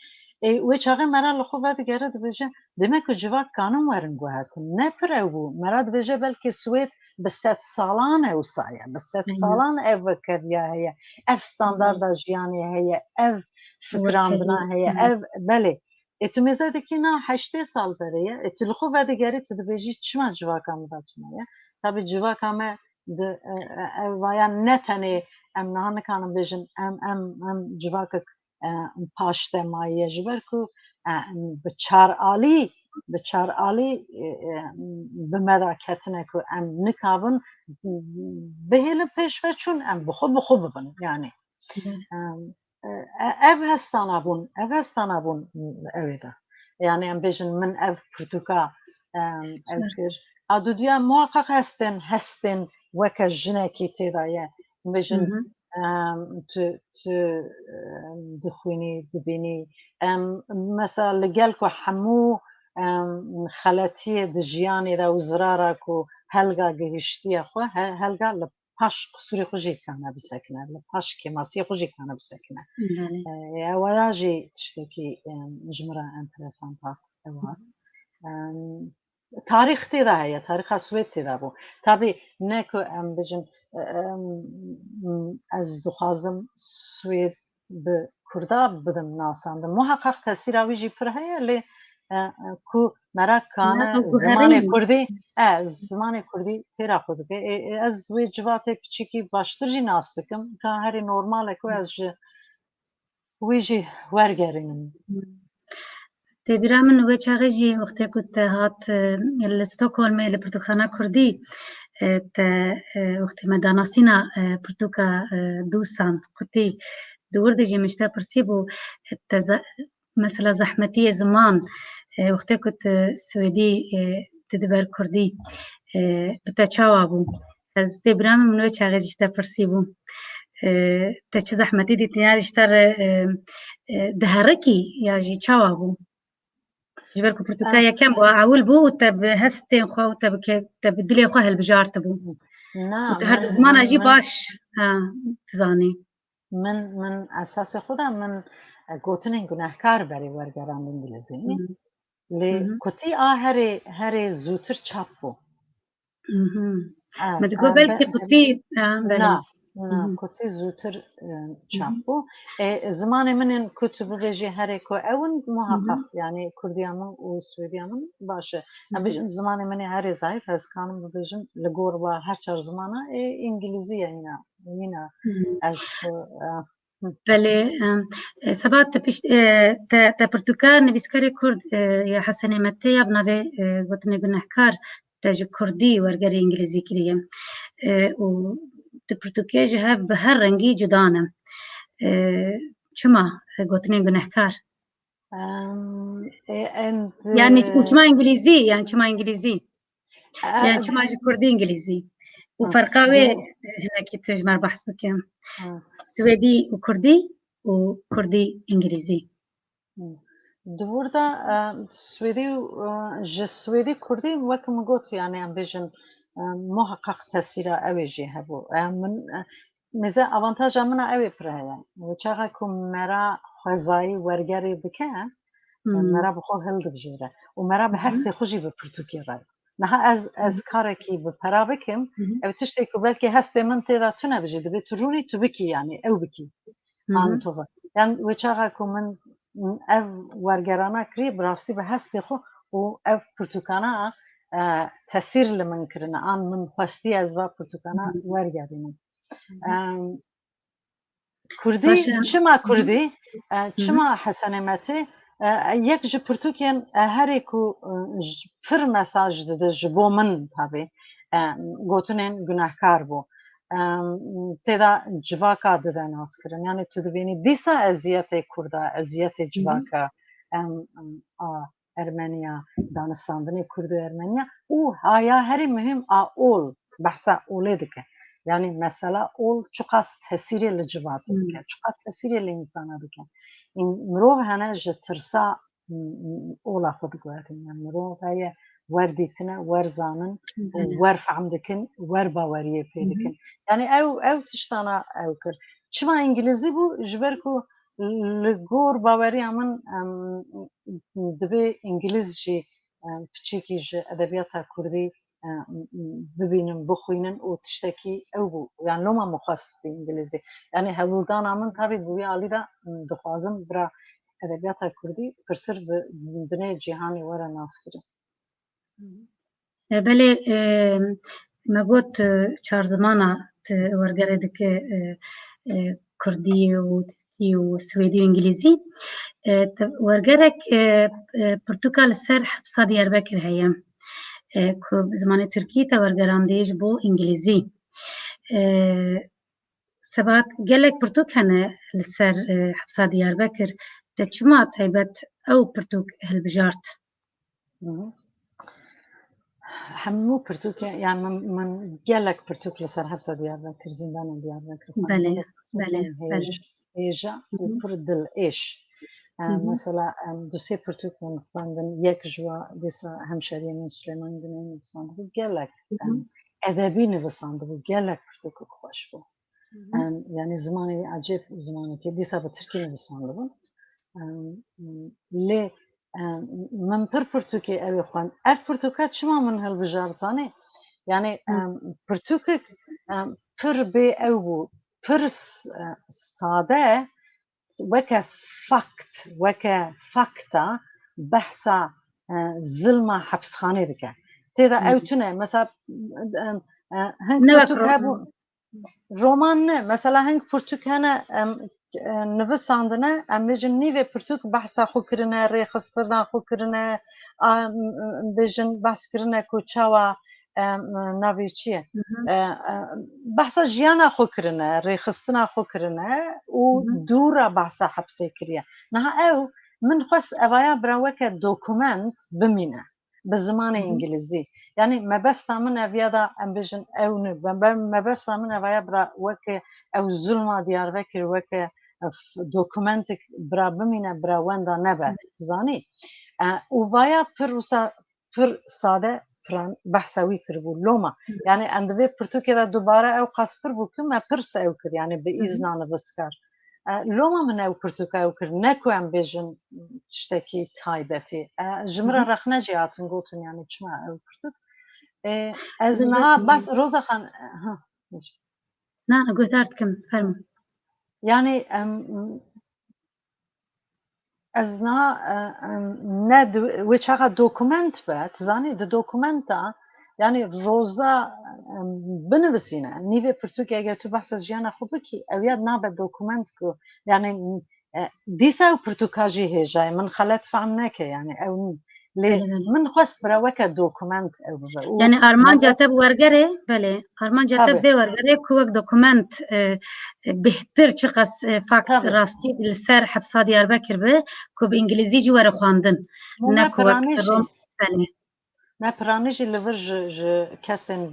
و چاقه مرا لخو بعد گرد بجه demek ki civak kanun verin guhertin ne pire bu merad bece belki Sued bi 100 salan ew saye bi 100 salan ev vekeriya heye ev standarda jiyanê heye ev fikrandina heye ev belê tu mêze dikî na 8 sal bereye tu li xwe vedigerî tu dibêjî çima civaka me datmaye tabi civaka me ev vaya ne tenê em niha nikanin bêjin em civakek paştemaye ji ber ku bi çaralî bi me re ketine ku em nikabin bihêlin pêş ve çûn em bi xwe bibin yani ev hestana bûn evê de yani em bêjin min ev pirtûka ev kir a dudiya muhaqqaq hestin weke jinekî têda ye bêjin tu dixwînî dibînî mesela li gel ku hemû xeletiyê di jiyanê de û zirara ku helga gihîştiye xwe helga li paş qisûrê xwe jî dikane bisekine li paş kêmasiyê xwe jî dikane bisekine waya jî tiştekî ji min re enteresan hat ew hat tarîx têda heye tarîxa Swêd têda bû tabî ne ku em bijin ez dixwazim Swêd bi Kurda bidim nasandim muhaqqaq tesîra wî jî pir heye lê ku mera kane zimanê Kurdî têra xwe dike ez wê civatê piçikî baştir jî nas dikim ka herî normal e ku ez ji wî jî wergerînim تبیرا من و چاقی جی وقتی کت هات لستوکهلم ل پرتوخانه کردی تا وقتی مدانسینا پرتوکا دوسان کتی دورد جی مشتا پرسی بو مثلا زحمتی زمان وقتی کت سویدی تدبر کردی بتا چاوا بو از تبیرا من و چاقی جی تا پرسی بو تا چه زحمتی دی تیارش تر دهرکی یا جی چاوا بو جبركو برتقايا كم بو عول بو تب هستين خو تب دلي خو هالبجار تبو وتهرد زمان اجي باش تزاني من اساس خودم من گوتنین گناهکار بری ورگران انگلیزی لی کتی هر زوتر چاپ بو ما تقول بلكي كتي نه کتی زوتر چاپ بو زمان من کتب بجی هر کو اون محقق یعنی کردیامون و سویدیامون باشه بیشتر زمان من هر ضعیف از کانم بجن لگور و هر چهار زمانه انگلیسی اینا از بله سبات تفش تا برتقال نویسکاری کرد یا حسن متی ابنابه گوتنه گناهکار تاج کردی ورگری انگلیسی کریه و برتقال جهاب به هر رنگی جدانه چما گوتنه گناهکار يعني وشما انجليزي يعني شما انجليزي يعني شما كردي انجليزي وفرقاوي هناك تجمع بحث بكم سويدي وكردي وكردي انجليزي دوردا سويدي سويدي كردي وكم قلت يعني ام بيجن محقق تاثير اوجي هبو من مزه avantaj من اوي پر يعني وچاغه کوم مرا خزای ورگری بکه مرا بخو هلد بجوره و مرا به هست خوشی به پرتوکی رای نه از کاری که به پرا بکم او تشتی که بلکه هست من تیرا تو نبجید به تو رونی تو بکی یعنی او بکی آن تو یعنی وچاغه که من او ورگرانه کری براستی به هست خو و او پرتوکانه تاثیر لمن کرنه آن من خواستی از و پرتوکانه ورگرینم کردی چما کردی چما حسنمتی یک جه پرتوکین هر کو پر مساج داده جبو من تابی گوتنین گناهکار بو تدا جواکا داده ناس کرن یعنی تو دبینی دیسا ازیت کرده ازیت جواکا ارمنیا دانستاندنی کرد ارمنیا او هایا هری مهم اول بحثا اوله دکه yani mesela ol çok az tesiri li civatı dike, çok az tesiri li insana dike. Mirov hene ji tirsa ola xwe diguhetin, yani mirov heye ورديتنا ورزانن ورفعم دكن ورباوريه بيدكن يعني او تشتانا او كر شما انجليزي بو جبركو لغور باوري من دبي انجليزي بچيكي ج ادبياتا كردي ببینم بخوینن و تشتکی او بو يعني لو ما مخصص بانجليزي يعني هولدان من تابي بوي علی دا دخوازم برا ادبیات کردی پرتر بنه جهانی ورا ناس کرد. بله ما قلت چهار زمانه ورگره دکه کردی و ترکی و سویدی و انگلیزی ورگرک پرتوکال سر حبسا دیاربکر هیم که زمان ترکی تا ورگراندیش بو انگلیزی سبات قالك برتوك هنا لسر حبسا دياربكر تشما تايبت او برتوك هالبجارت همو برتوك يعني من قالك برتوك لسر حبسا دياربكر زندان دياربكر بله بله هيجا وبرد الايش مثلا دوسي برتوك من فاندن يك جوا ديسا همشاري من سليمان بن بساندو قالك ادبي نبساندو قالك برتوك خوش بو يعني زماني عجيب زماني كي ديسا بتركي نبساندو لي من برتوكي اوي خوان برتوكات شما من هالبجارتاني يعني برتوكك پر بي او پر ساده وكا فاكتا بحثا ظلمة حبس خانه بك تيدا او تونه مثلا هنك برتوك هابو رومان مثلا هنگ پرتوک هنه نویساندنه امیجن نیوه پرتوک بحثا خو کرنه ریخسترنا خو کرنه بیجن بحث کرنه کو چاوا ناوی چیه بحثا جیانا خو کرنه ریخستنا خو کرنه و دورا بحثا حبسه کریه نه او من خواست اوایا براوکه دوکومنت بمینه بزمان انجليزي يعني ما بس من افيادا امبيجن او ما بس من افيا برا وك او ظلم ديار فكر وك دوكومنتك برا بمينا برا وندا نبا زاني وفايا بروسا بر ساده بران بحثوي كربو لوما يعني عندي برتو كده دوباره او قصبر بو كما برس او كر يعني باذن نفسكار لوما من او برتوكا او كر نكو ام بيجن تشتكي تايبتي جمرة رخنا جياتن قلتن يعني تشما او برتوك ازنها بس روزا خان ها لا قلت ارتكم فرمو يعني ازنها ند وچاقا دوكومنت بات زاني دو دوكومنتا يعني روزا بنویسینه نیوه پرتوک اگر تو بحث از جیانا خوب بکی اویاد نابد دوکومنت کو يعني ديسا وبرتوكاجي هيجاي من خلت فهم نكه يعني او ليه من خص براوكا دوكومنت او يعني ارمان جاتب ورگره بله ارمان جاتب به ورگره کوک دوکومنت بهتر چقس فاکت راستی بالسر حبسا دياربكر به کو بانجليزي جي ور خواندن نكو روم بله ما برانيجي لفرج كسن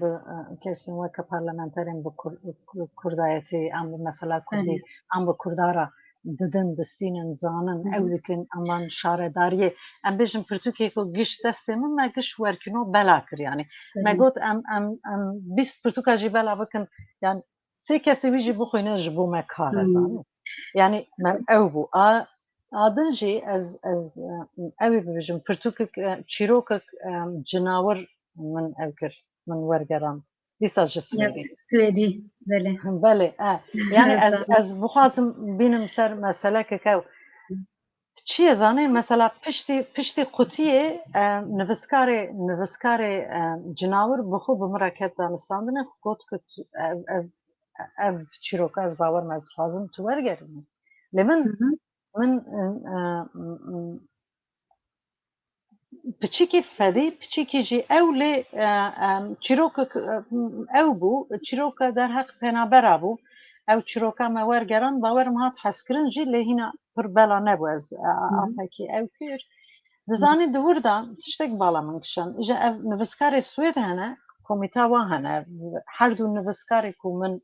وكا برلمانترين بكردايتي ام مثلا كردي ام بكردارا ددن دستين زانن او دكن امان شارداريه ام بيجن برتوكي كو گش دست من ما گش وركنو بلاكر يعني ما قلت ام بس برتوكا جي بلا بكن يعني سي كسي بيجي بخوينه جبو ما كار زاني يعني ما او بو آدنجی از اوی ببیجم پرتوک چیروک جناور من اوکر من ورگرام دیسا سویدی بله بله يعني از بخوازم بینم سر مسئله که کو چیه زانه مثلا پشتی قطیه نوسکار جناور بخو بمرکت دانستاندنه خود که او چیروک از باور مزد خوازم تو ورگرم لمن من بچيكي فدي بچيكي جي او لي چيروك او بو چيروك در حق پنا برابو او چيروكا ما ورگران باور ما حسكرن جي لي هنا پر بلا نبوز افاكي او كير دزاني دور دا تشتك بالا منكشان اجا نفسكاري سويد هنا كوميتا وهنا هر دو نفسكاري كو من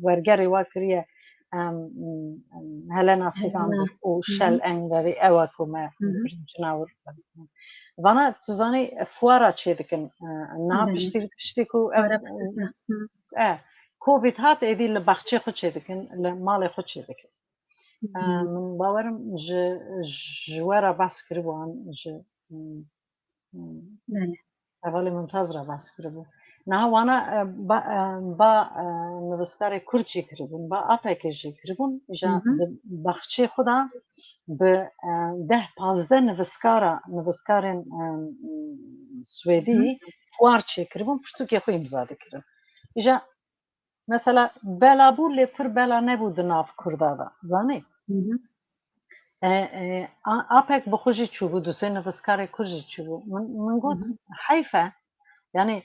ورگري واكريه هلنا سيغاندر و شل انگری اوا كوما جناور vana tuzani fuara çedikin na pişti ku Covid hat edi li bahçe xu çedikin li malê xu çedikin min bawerim ji wera bas kiribû ji evalê Mumtaz re bas kiribû niha wana ba nivîskarê Kurd jî kiribûn ba apekê jî kiribûn ja di baxçê xwe de bi 10-15 nivîskarên Swêdî fuar çêkiribûn pirtûkê xwe îmza dikirin îja mesela belabû lê pir bela nebû di nav Kurda de zanî apek bi xwe jî çûbû du sê nivîskarê Kurd jî çûbû min got heyf e yani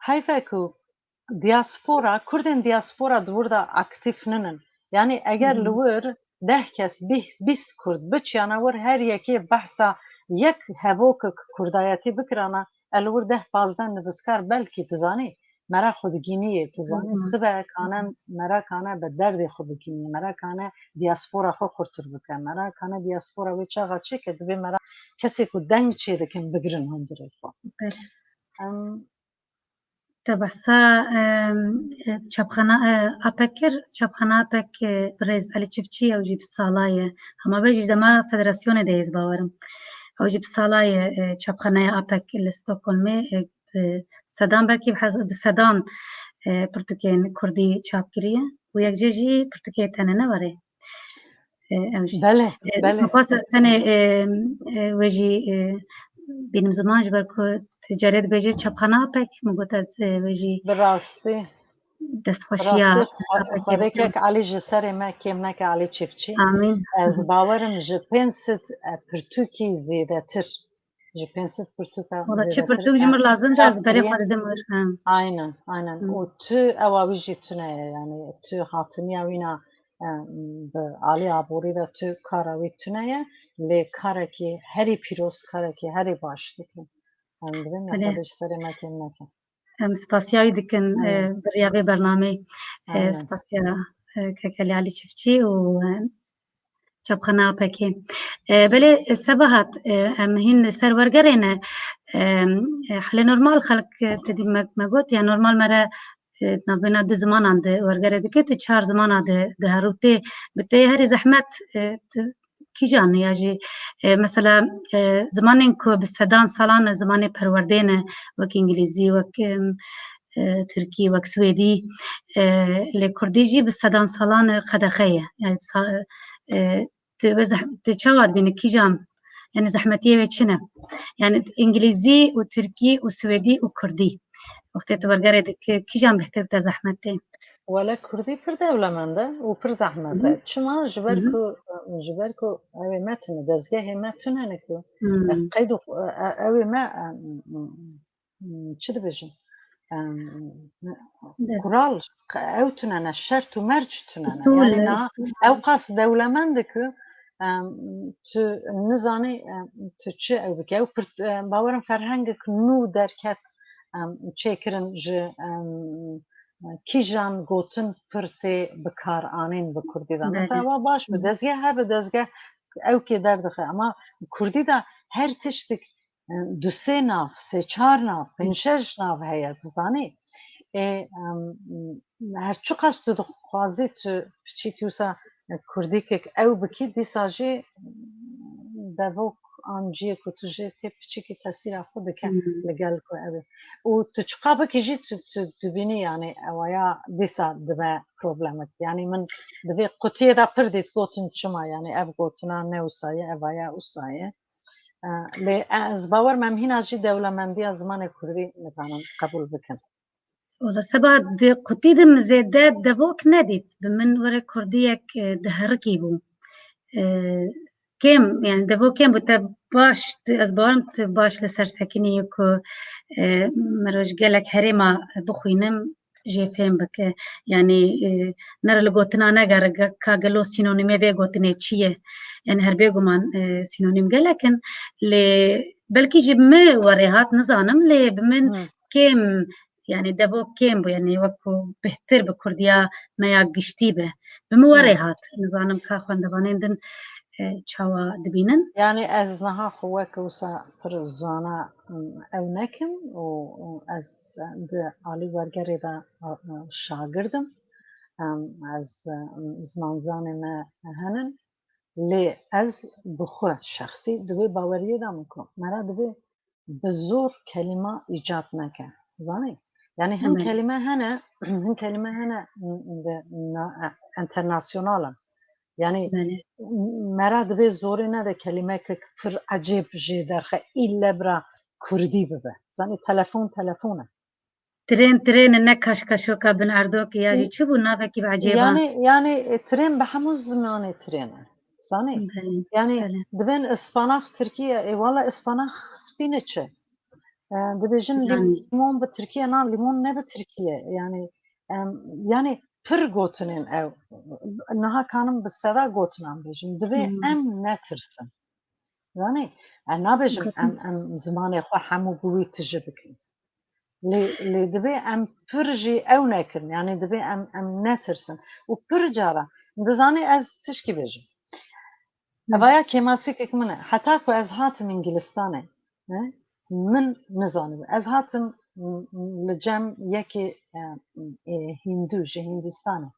heyf e ku diaspora Kurdên diaspora di wir de aktif ninin yani eger li wir 10 kes 20 Kurd biçiyana wir her yekê behsa yek hevokek Kurdayetî bikirana li wir 10-15 nivîskar belkî dizanî mera xwe digîniyê dizanî sibekane merakane bi derdê xwe bigînî merakane diaspora xwe xurtir bike merakane diaspora wê çaxa çêke divê mera kesê ku deng çê dikin bigirin hundirê xwe بەسا چاپخانە ئاپەکر چاپخانە ئاپەک بڕێز ئەلی چفچی ئەوجی ساڵایە هەما بەژی دەما فەدراسیۆنە دەیز باوەرم ئەوجی ساڵایە چاپخانەیە ئاپەک لە ستۆکۆلمێ سەدان بەکی بسەدان پرتوکێن کوردی چاپکریە و یەکجێژی پرتوکێ تەنە نەوەرێ تەنێ وێژی بینم زمان ji ber ku ticaret dibêje çapxana apek min got ez wêjî bi rastî destxweşiya xwedekek Elî ji serê me kêm neke Elî Çiftçî amîn ez bawerim ji 500 pirtûkî zêdetir ji 500 pirtûka çi pirtûk ji min lazim da ez berê xwe didim wir aynen û tu ewa wî jî tune ye yani tu hatiniya wîna bi alî aborî de tu kara wî tune ye lê karekî herî pîroz karekî herî baş dikin em dibin xwe ji serê me kêm neke em spasiyayî dikin biriya vê bernamê spasiya Kekelî Elî Çiftçî û çapxana apekê belê sebahat em hîn ser wergerê ne hilê normal xelk tedî me got ya normal mere navbêhna du zimanan di wergerê dike tu 4 zimana di herûtê bi tê herî zehmet kîjan ya jî mesela zimanên ku bi sedan salan zimanê perwerdê ne wek îngilîzî wek Tirkî wek Swêdî lê Kurdî jî bi sedan salan xedexe ye yani tu çawa dibînî kîjan yani zehmetiyê wê çi ne yani îngilîzî û Tirkî û Swêdî û Kurdî wextê tu wergerê dikî kîjan bêhtir te zehmet tê Wele Kurdî pir dewlemend e û pir zehmet e çima ji ber ku ew ê me tune dezgehê me tune ne ku qeyd û ew ê me çi dibêjin kural ew tune ne şert û merc tune ne yani niha ew qas dewlemend e ku tu nizanî tu çi ew bike ew pir bawerim ferhengek nû derket çêkirin ji kîjan gotin pir tê bikar anîn bi Kurdî de mesela wa baş bi dezgeh hebe dezgeh ew kê derdixe ama Kurdî de her tiştik du sê nav sê çar nav pênc-şeş nav heye dizanî her çi qas tu dixwazî tu piçîkî wisa Kurdîkek ew bikî dîsa jî devok an ciyê ku tu jê tê piçîkî tesîra xwe dike li gel ku ew ê û tu çiqa bikî jî tu dibînî yani ewaya dîsa dibe problemek yani min divê qutiyê de pir dît gotin çima yani ev gotina ne wisa ye evaya wisa ye lê ez bawer me em hîna jî dewlemendiya zimanê Kurdî nikarin qebûl bikin Ola seba di qutî de min zêde devok nedît bi min were Kurdiyek di herikî bû kêm yani devok kêm bû te baş ez bawerim tu baş li ser sekinî ku miroj gelek herêma bixwînim jê fêm bike yani nere li gotina negere ka gelo sînonîmê vê gotinê çi ye yani her bêguman sînonîm gelek in lê belkî ji me werê hat nizanim lê bi min kêm yani devok kêm bû yani wekû bêhtir bi Kurdiya me ya giştî be bi min werê hat nizanim ka xwendevanên din çawa dibînin. Yani ez niha xwe weke wisa pir zana ew nekim û ez di alî wergerê de şagirdim. Ez zimanzanê me henin. Lê ez bi xwe şexsî di vê baweriyê de min ku me re divê bi zor kelîma îcat neke. Zanî? Yani hin kelîme hene hin kelîme hene internasyonalan. Yani me re divê zorê nede kelîmekek pir ecêb jê derxe île bira Kurdî bibe. Zanî telefon e. Trên ne kaşkaşoka bin erdokê ya jî çi bû navekî ecêba. Yani trên bi hemû zimanê trên e. Zanî? Yani dibên ıspanak Tirkiye wala ıspanak spîne çi. Dibêjin lîmon bi Tirkiye na lîmon ne bi Tirkiye. Yani pir gotinên ew niha kanim bi seda gotinan bêjin. Divê em netirsin. Zanî? Nabêjim em zimanê xwe hemû bi wî tije bikin. Lê divê em pir jî ew nekirin. Yani divê em netirsin. û pir cara dizanî ez tişkî bêjim. Evaya kêmasîkek min e. Heta ku ez hatim Ingilistanê min nizanibû. Ez hatim li cem yekê Hîndû ji Hindistanê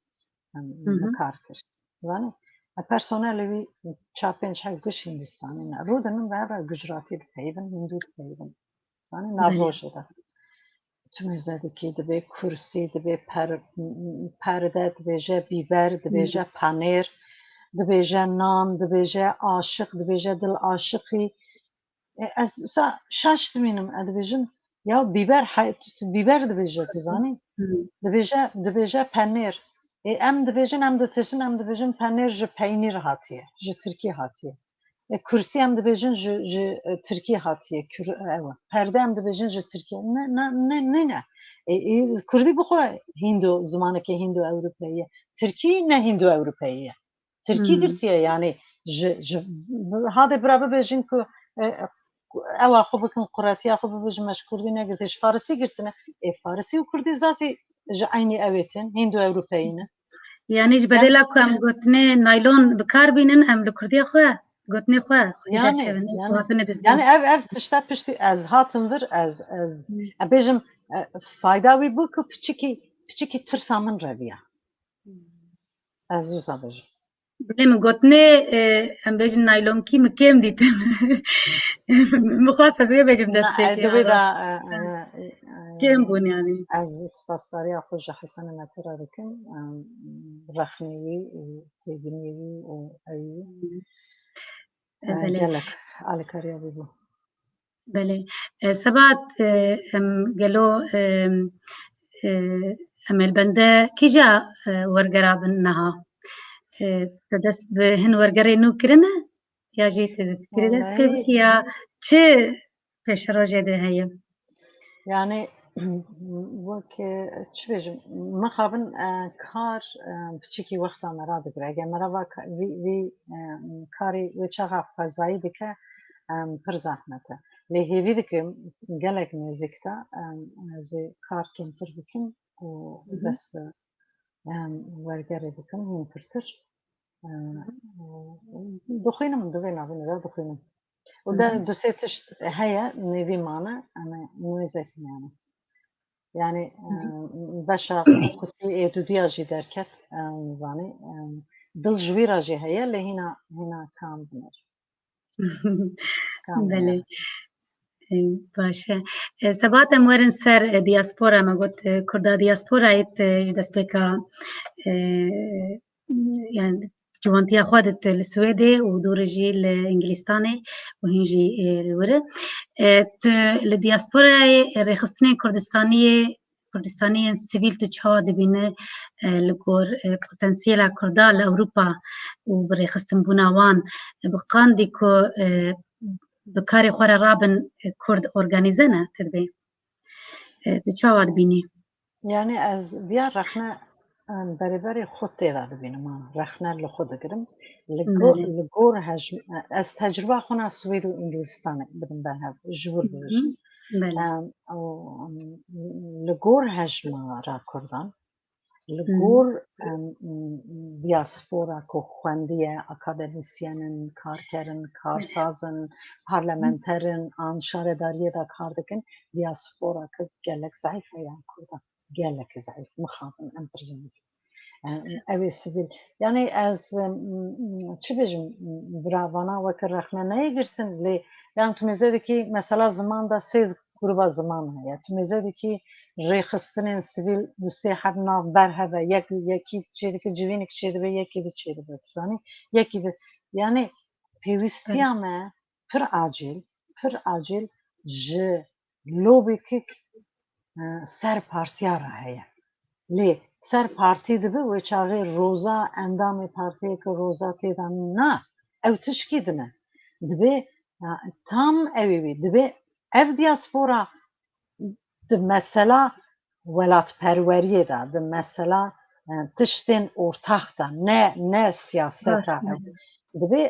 kar kir. Zanî? Personelê wî çar pênc hev giş Hindistanê ne. Rûdê min beraber Gujaratî dipeyivin, Hîndû dipeyivin. Zanî navrojê de. Tu mêzedekî divê kursî, divê perde, dibêje bîber, dibêje panêr, dibêje nan, dibêje aşiq, dibêje dil aşiqî. Ez wisa şaş dimînim dibêjin ya bîber dibêje tu zanî? Dibêje penêr. Em dibêjin em ditirsin em dibêjin penêr ji peynîr hatiye, ji Tirkî hatiye. Kursî em dibêjin ji Tirkî hatiye. Perde em dibêjin ji Tirkiye. Ne? Kurdî bixwe Hîndo zimanekî Hîndo Ewropeyî ye. Tirkî ne Hîndo Ewropeyî ye. Tirkî girtiye yani ji hadê bira bibêjin ku ewa xwe bikin quretiya xwe bibêjin me ji Kurdî negirtiye ji Farsî girtine. Farsî û Kurdî zatî ji aynî evê tên Hîndo Ewropeyî ne. Yani ji bedêla ku em gotinê naylon bikar bînin em li Kurdiya xwe gotinê xwe yani ev tişta piştî ez hatim vir ez bêjim fayda wî bû ku piçikî tirsa min reviya. Ez wisa bêjim. Bilê min gotinê em bêjin naylonkî min kêm dîtin. Min xwast ez vê bêjim dest pêkê kêm bûn yani. Ez spasdariya xwe ji Hesenê me pir dikim rexnê wî û têbîniyê wî û evî gelek alîkariya wî bû. Belê. Sebat em gelo emelbende kîja wergera bin niha? Te dest bi hin wergerê nû kirine? Ya jî tu fikirî dest pê bikî ya çi pêşrojê de heye? Yani weke çi bêjim mixabin kar piçikî wexta me ra digire. Eger me re vî karê wê çaxa xwezayî dike pir zehmet e. Lê hêvî dikim gelek nêzik de ez ê kar kêmtir bikim û dest bi wergerê bikim hîn pirtir. Dixwînim divê navê de dixwînim. û de du sê tişt heye nêvî mane em ê nûêzekî yani. Yani beşa kutî êdûdiya jî derket zanî dil ji wî re jî heye lê hîna kam binêr. Belê. Baş e. Sebat em werin ser dîaspora me got Kurda dîasporayê ji destpêka yani ciwantiya xwe dit li Swêdê û dorê jî li Ingilistanê û hîn jî li wir e. Tu li dîasporayê rêxistinên Kurdistaniyên sivîl tu çawa dibîne li gor potensiyela Kurda li Ewropa û bi rêxistinbûna wan bi qandî ku bi karê xwe re rabin Kurd organîze ne tibê? Tu çawa dibînî? Yani ez viya rexne berêberê xwe tê de dibînim rexne li xwe digirim li gor ez tecrüba xwe Swêd û Ingilistanê bidim berhev ji wir bibêjim. Li gor hejma ra Kurdan لگور دیاسپورا که خوندیه اکادمیسیانن کارکرن کارسازن پارلمانترن آن شارداری دا کار دکن دیاسپورا که گلک ضعیفه یا کرده گلک ضعیف مخاطن امپرزنی اوی سیویل یعنی از چی بجم براوانا وکر رخنه نگرتن لی یعنی تو میزده که مثلا زمان دا سیز گروه زمان هست تو میزده که ریخستن سیویل دو سه حب ناف بر هوا یکی چیده که جوینک چیده به یکی ده چیده به تزانی یکی ده یعنی پیوستی همه پر عاجل ج لوبی که سر پارتیا را هست لی سر پارتی دبه و چاقی روزا اندام پارتی که روزا تیدن نه او تشکی دنه دبه tam evi dibe ev diaspora de mesela velatperveriye da de mesela tiştên ortak da ne siyaseta dibe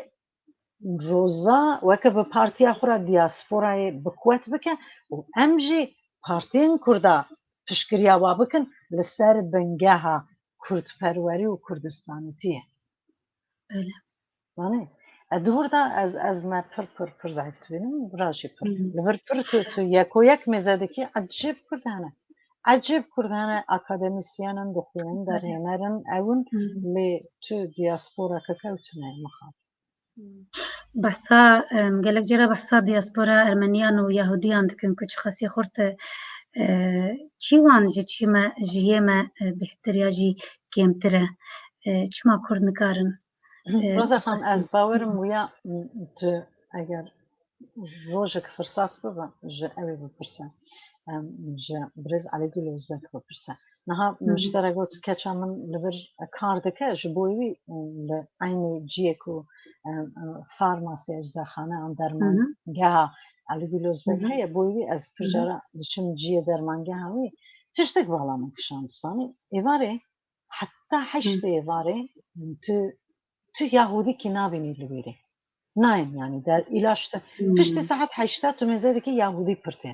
roza weke bi partiya xwe re diasporayê bi qwet bike û em jî partiyên Kurda piştgiriya wa bikin li ser bingeha Kurdperwerî û Kurdistanîtiyê. Öyle. Yani دووردا از ما پر ضعیف بینیم براشی پر لبر پر تو یک مزدکی عجیب کردنه اکادمیسیانن دخوین در هنرن اون لی تو دیاسپورا که کوتونه مخاط بحثا قالك جرى بحثا دياسبورا أرمنيان ويهوديان دكن كوش خاصي خورت چیوان جی چیما جیما بهتریا جی کمتره چما کرد نکارن روزا خان از باورم ویا تو اگر روزك فرصات بابا جا أوي ببرسا جا برز على قول أوزبك ببرسا نها مشتركات كذا من لبر كاردك جبوي لعيني جيكو فارماسي أجزاء خانة عن درمان جها على قول أوزبك هي بوي از فرجرة دشم جي درمان جها وي تشتك بالا من كشان تصاني إيواري حتى حشت إيواري تو يهودي كنابيني لبيري ناين يعني در ilaçta pişti saat 8'da tu mezedeki Yahudi pırtı.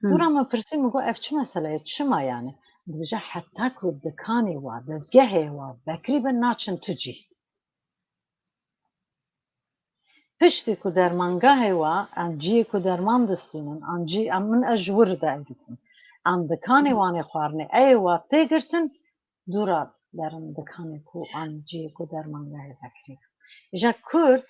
Durama pırtı mı ev çi mesele çima yani. Dibije hatta ku dekani wa dezgehe wa bekri ben naçın tuci. Pişti ku dermangahe wa anci ku derman distinin anci min ejwur da editin. An dekani wane xwarne ey wa tegirtin dura derin dekani ku anci ku dermangahe bekri. İja Kurd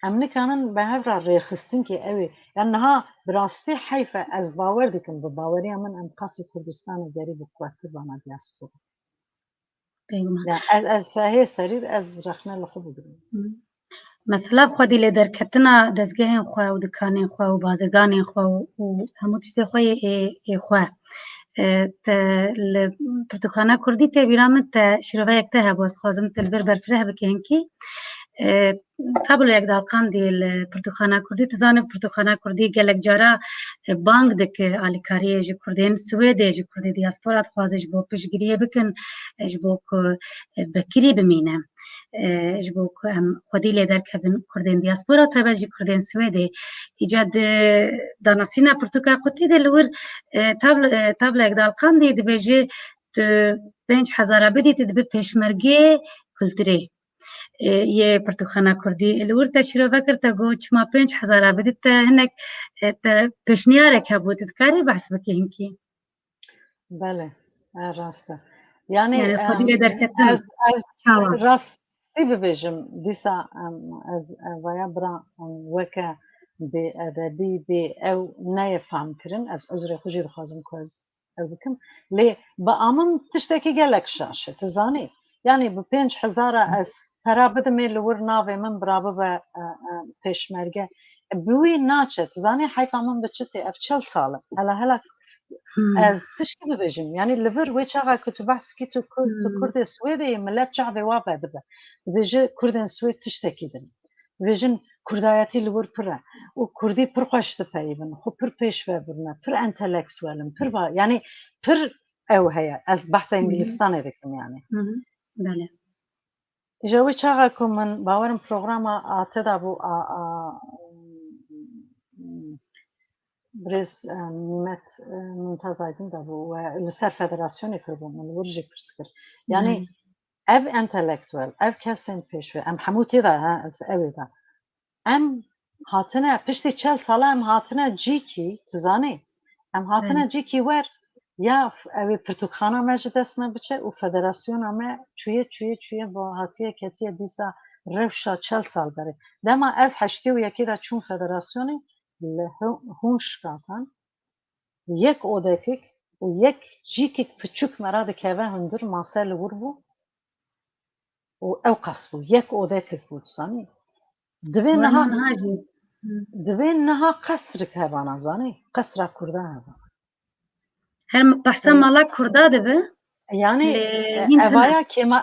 امني كانن بهفرا ريخستين كي اوي لانها براستي حيفا از باور ديكن بباوريا من ام قاسي كردستان قريب كواتر بانا دياسبورا از هي سرير از رخنا لخو بگرم مثلا خودی لی در کتنا دزگاه خواه و دکان خواه و بازرگان خواه و همو تشتی خواه خواه پرتوخانه کردی تا بیرامت شروع یکته هباز خوازم تلبر برفره بکه هنکی قبل یک دالقان دی پرتوخانه کردی تزانه پرتوخانه کردی گلک جارا بانک دک آلیکاری جی کردین سوید جی کردی دیاسپورات خوازش بو پشگیریه بکن جبو بکری بمینه جبو خودی لیدر کردن کردین دیاسپورات و جی کردین سوید ایجاد دانسینا پرتوکا خودی دلور تابل یک دالقان دی دبیجی 5000 بدی دبی پشمرگی کلتوری یه پرتوخانه کردی الور تشریف کرد گو چما 5000 بدید هنگ پیشنیاره که بود کاری بحث بکنیم کی بله راسته یعنی خودی در کتن از راستی ببیجم دیسا از ویا برا وکه به ادبی به او نفهم کرن از عذر خوشی دخوازم که از او بکم لی با آمن تشتکی گلک شاشه تزانی یعنی به 5000 از para بدمي لور ناوي من برابه به پیشمرگه بوی ناچه تزانی حیفا من بچته افچل ساله هلا از تشکی ببیجم یعنی لور وی چاقا که تو بحث کی تو کرد سویده ملت چاقه وابه دبه بيجي كردن سويد تشتكيدن بيجن كرداياتي لور برا وكردي بر خوش تفايبن خو بر بيش فابرنا بر انتلكتوالن بر يعني بر او هي از بحث انجلستان دكم يعني بله جوي چاقا من باورم برنامج اعتدا بو برز نیمت ممتاز aydın da bu ve Liser Federasyonu kırbım, vuracak bir sıkır. Yani ev entelektüel, ev kesin peşve, em hamuti da ha, ev da. Em hatine, pişti çel sala em hatine ciki, tuzani. Em hatine ciki ver, ya evi Pirtukhana meclis me biçe, u federasyona me çuye bu hatiye ketiye disa revşa çel sal beri. Dema ez heşti u yeki da çun federasyonu, هون شکاتن یک odekik و یک جیکik küçük مرا دکوه هندر ماسه لور بو و او قص بو یک odekik بود سانی دوین نها قصر که بانا زانی قصر کرده هوا هر بحثا مالا کرده ده به yani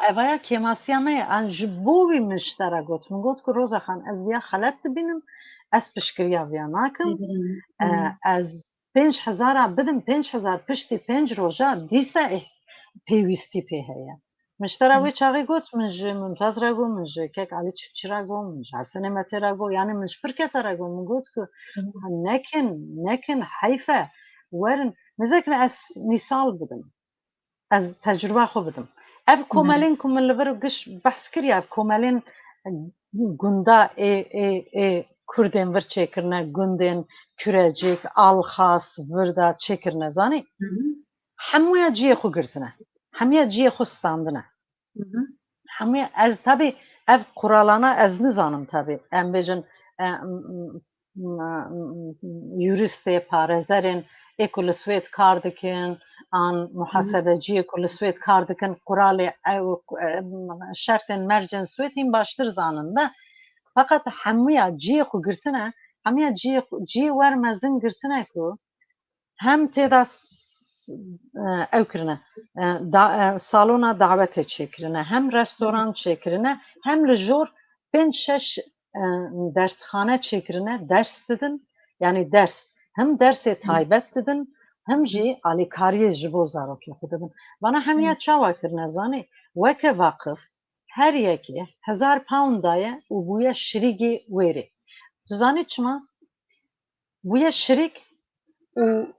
evaya kemasiyame an jbovi müştera got من گوت که روزا خان از ویا خلط بینم از پشکریا ویا ناکم از 5000 بدم 5000 پشتی 5 روزا دیسا پیوستی په هيا مشترا وی چاغي گوت من ممتاز را گو من کک علی چرا گو من حسن مت را گو یعنی من پر کس را گو من گوت که نکن حیفه ورن مذکر از مثال بدم از تجربه خو بدم اب کوملین کومل بر گش بحث کری اب کوملین گوندا کردن ور چکرنه گوندن kürecek alxas وردا çekirne zani همویا جیه خو گرتنه همویا جیه خو standına همویا از tabi ev kuralana ez nizanım tabi em bejin yuriste parezerin ekol svet kardikin an muhasebeci ekol svet kardikin kurali ev şertin mercen svetin baştır zanında fakat همویا جیه خو گرتنه همویا جیه ورمزن گرتنه کو hem teda ev kirine salona davete çekirine hem restoran çekirine hem li jor 5-6 dershane çekirine ders dedin yani ders hem derse taybet dedin hem jî alîkariye ji bo zarokê xwe dibin bana hemiya çawa kirine zanî weke vakıf her yekê 1000 pound daye û bûye şirîgê wêrê tu zanî çima bûye şirîk û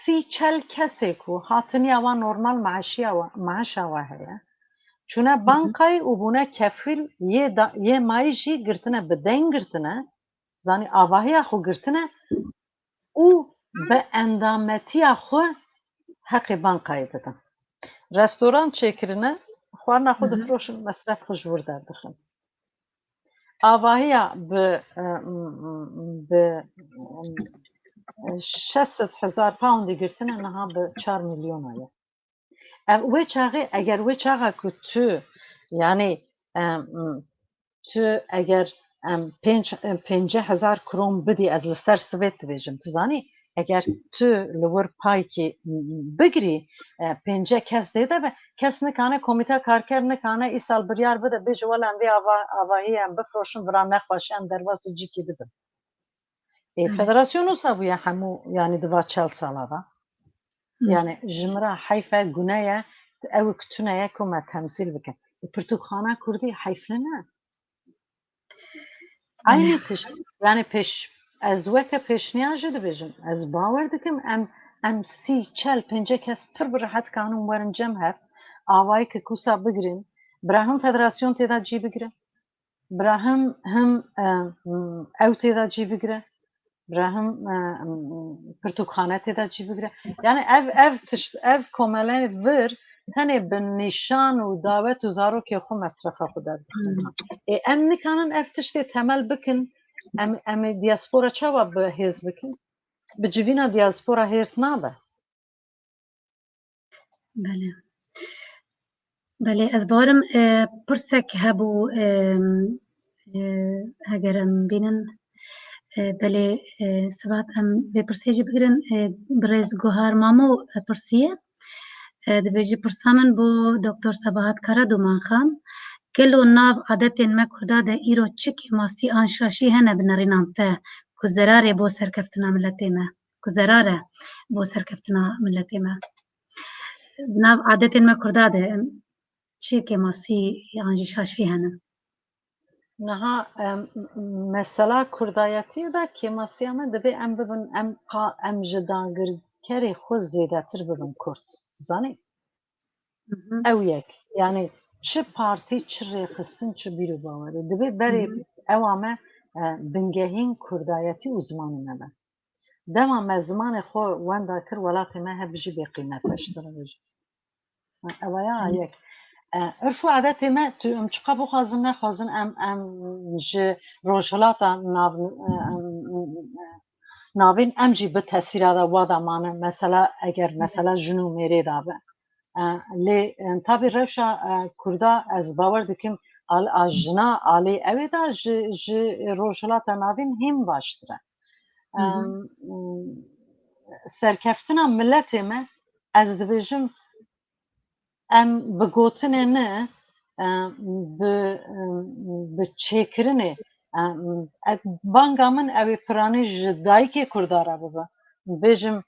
سی-40 کسی کو هاتنی اوا نورمال معاش اوا هیا چونه بانکای و بونه کفیل یه مایجی گرتنه بدن گرتنه زانی آواهی خو گرتنه او به اندامتی خو حق بانکای دادن رستوران چکرینه خوارنا خود فروشن مصرف خوش ورده دخن آواهی به 600,000 pound گرتنه نها به 4 میلیون آیا و چاقی اگر و چاقا که تو یعنی تو اگر 50,000 کرون بدی از لسر سویت بیجم تو زانی اگر تو لور پای که بگری 50 کس دیده به کس نکانه کمیته کارکر نکانه ای سال بریار بده بیجو ولن بی آواهی هم بفروشن وران نخواشن درواسی جی کی بدن فدراسیونو سابویا همو yani دوا 40 سالا yani jimra hayfe güneye ev kütüneye kuma temsil bikin Pirtukhana Kurdi hayflene aynı tişt yani peş ez weke peşniyajı dibijim ez bawer dikim em si çel pence kes pir bir rahat kanun warin cem hef avay ki kusa bigirin Brahim Federasyon teda cî bigire Brahim hem ew teda cî bigire Brahim Pirtukhane teda cî bigire yani ev komelen vir tenê bi nîşan û davet û zarokê xwe mesrefa xwe derdikin em nikanin ev tiştê temel bikin em ê diaspora çawa bihêz bikin bi civîna diaspora hêrs nabe بله ez barim pirsek hebû heger em bînin belê sibat em vêpirsê jî bigirin bi rêz Guhar Mamo pirsiye dibêjî pirsa min bo Dr. Sabahat Karadumanxan gelo nav adetên me Kurda de îro çi kemasî an şaşî hene bi nêrînan te ku zerarê bo serkeftina milletê me ku zerar e bo serkeftina milletê me di nav adetên me Kurda de çi kemasî an jî şaşî hene Niha mesela Kurdayetiye de kemasiyame dibe em bibin em ji dagirkerê xwe zêdetir bibin Kurd. Zanî? Ew yek. Yani çi partî, çi rêxistin, çi bîrûbawerî. Dibe berê ewa me bingehîn Kurdayetî û zimanê me be. Dema me zimanê xwe wenda kir welatê me hep jî bêqîmeteştir e. Ewa ya yek. Irf û adetê me tu em çiqa bixwazin nexwazin em ji rojhilata navên em jî bi tesîra de wa da mane mesela eger mesela jin û mêrê da be. Lê tabî rewşa Kurda ez bawer dikim a jina alî ew ê de ji rojhilata navîn hêm baştir e. Serkeftina milletê me ez dibêjim em bi gotinê ne bi çêkirinê banga min ew ê piranî ji dayîkê Kurda re bibe. Bêjim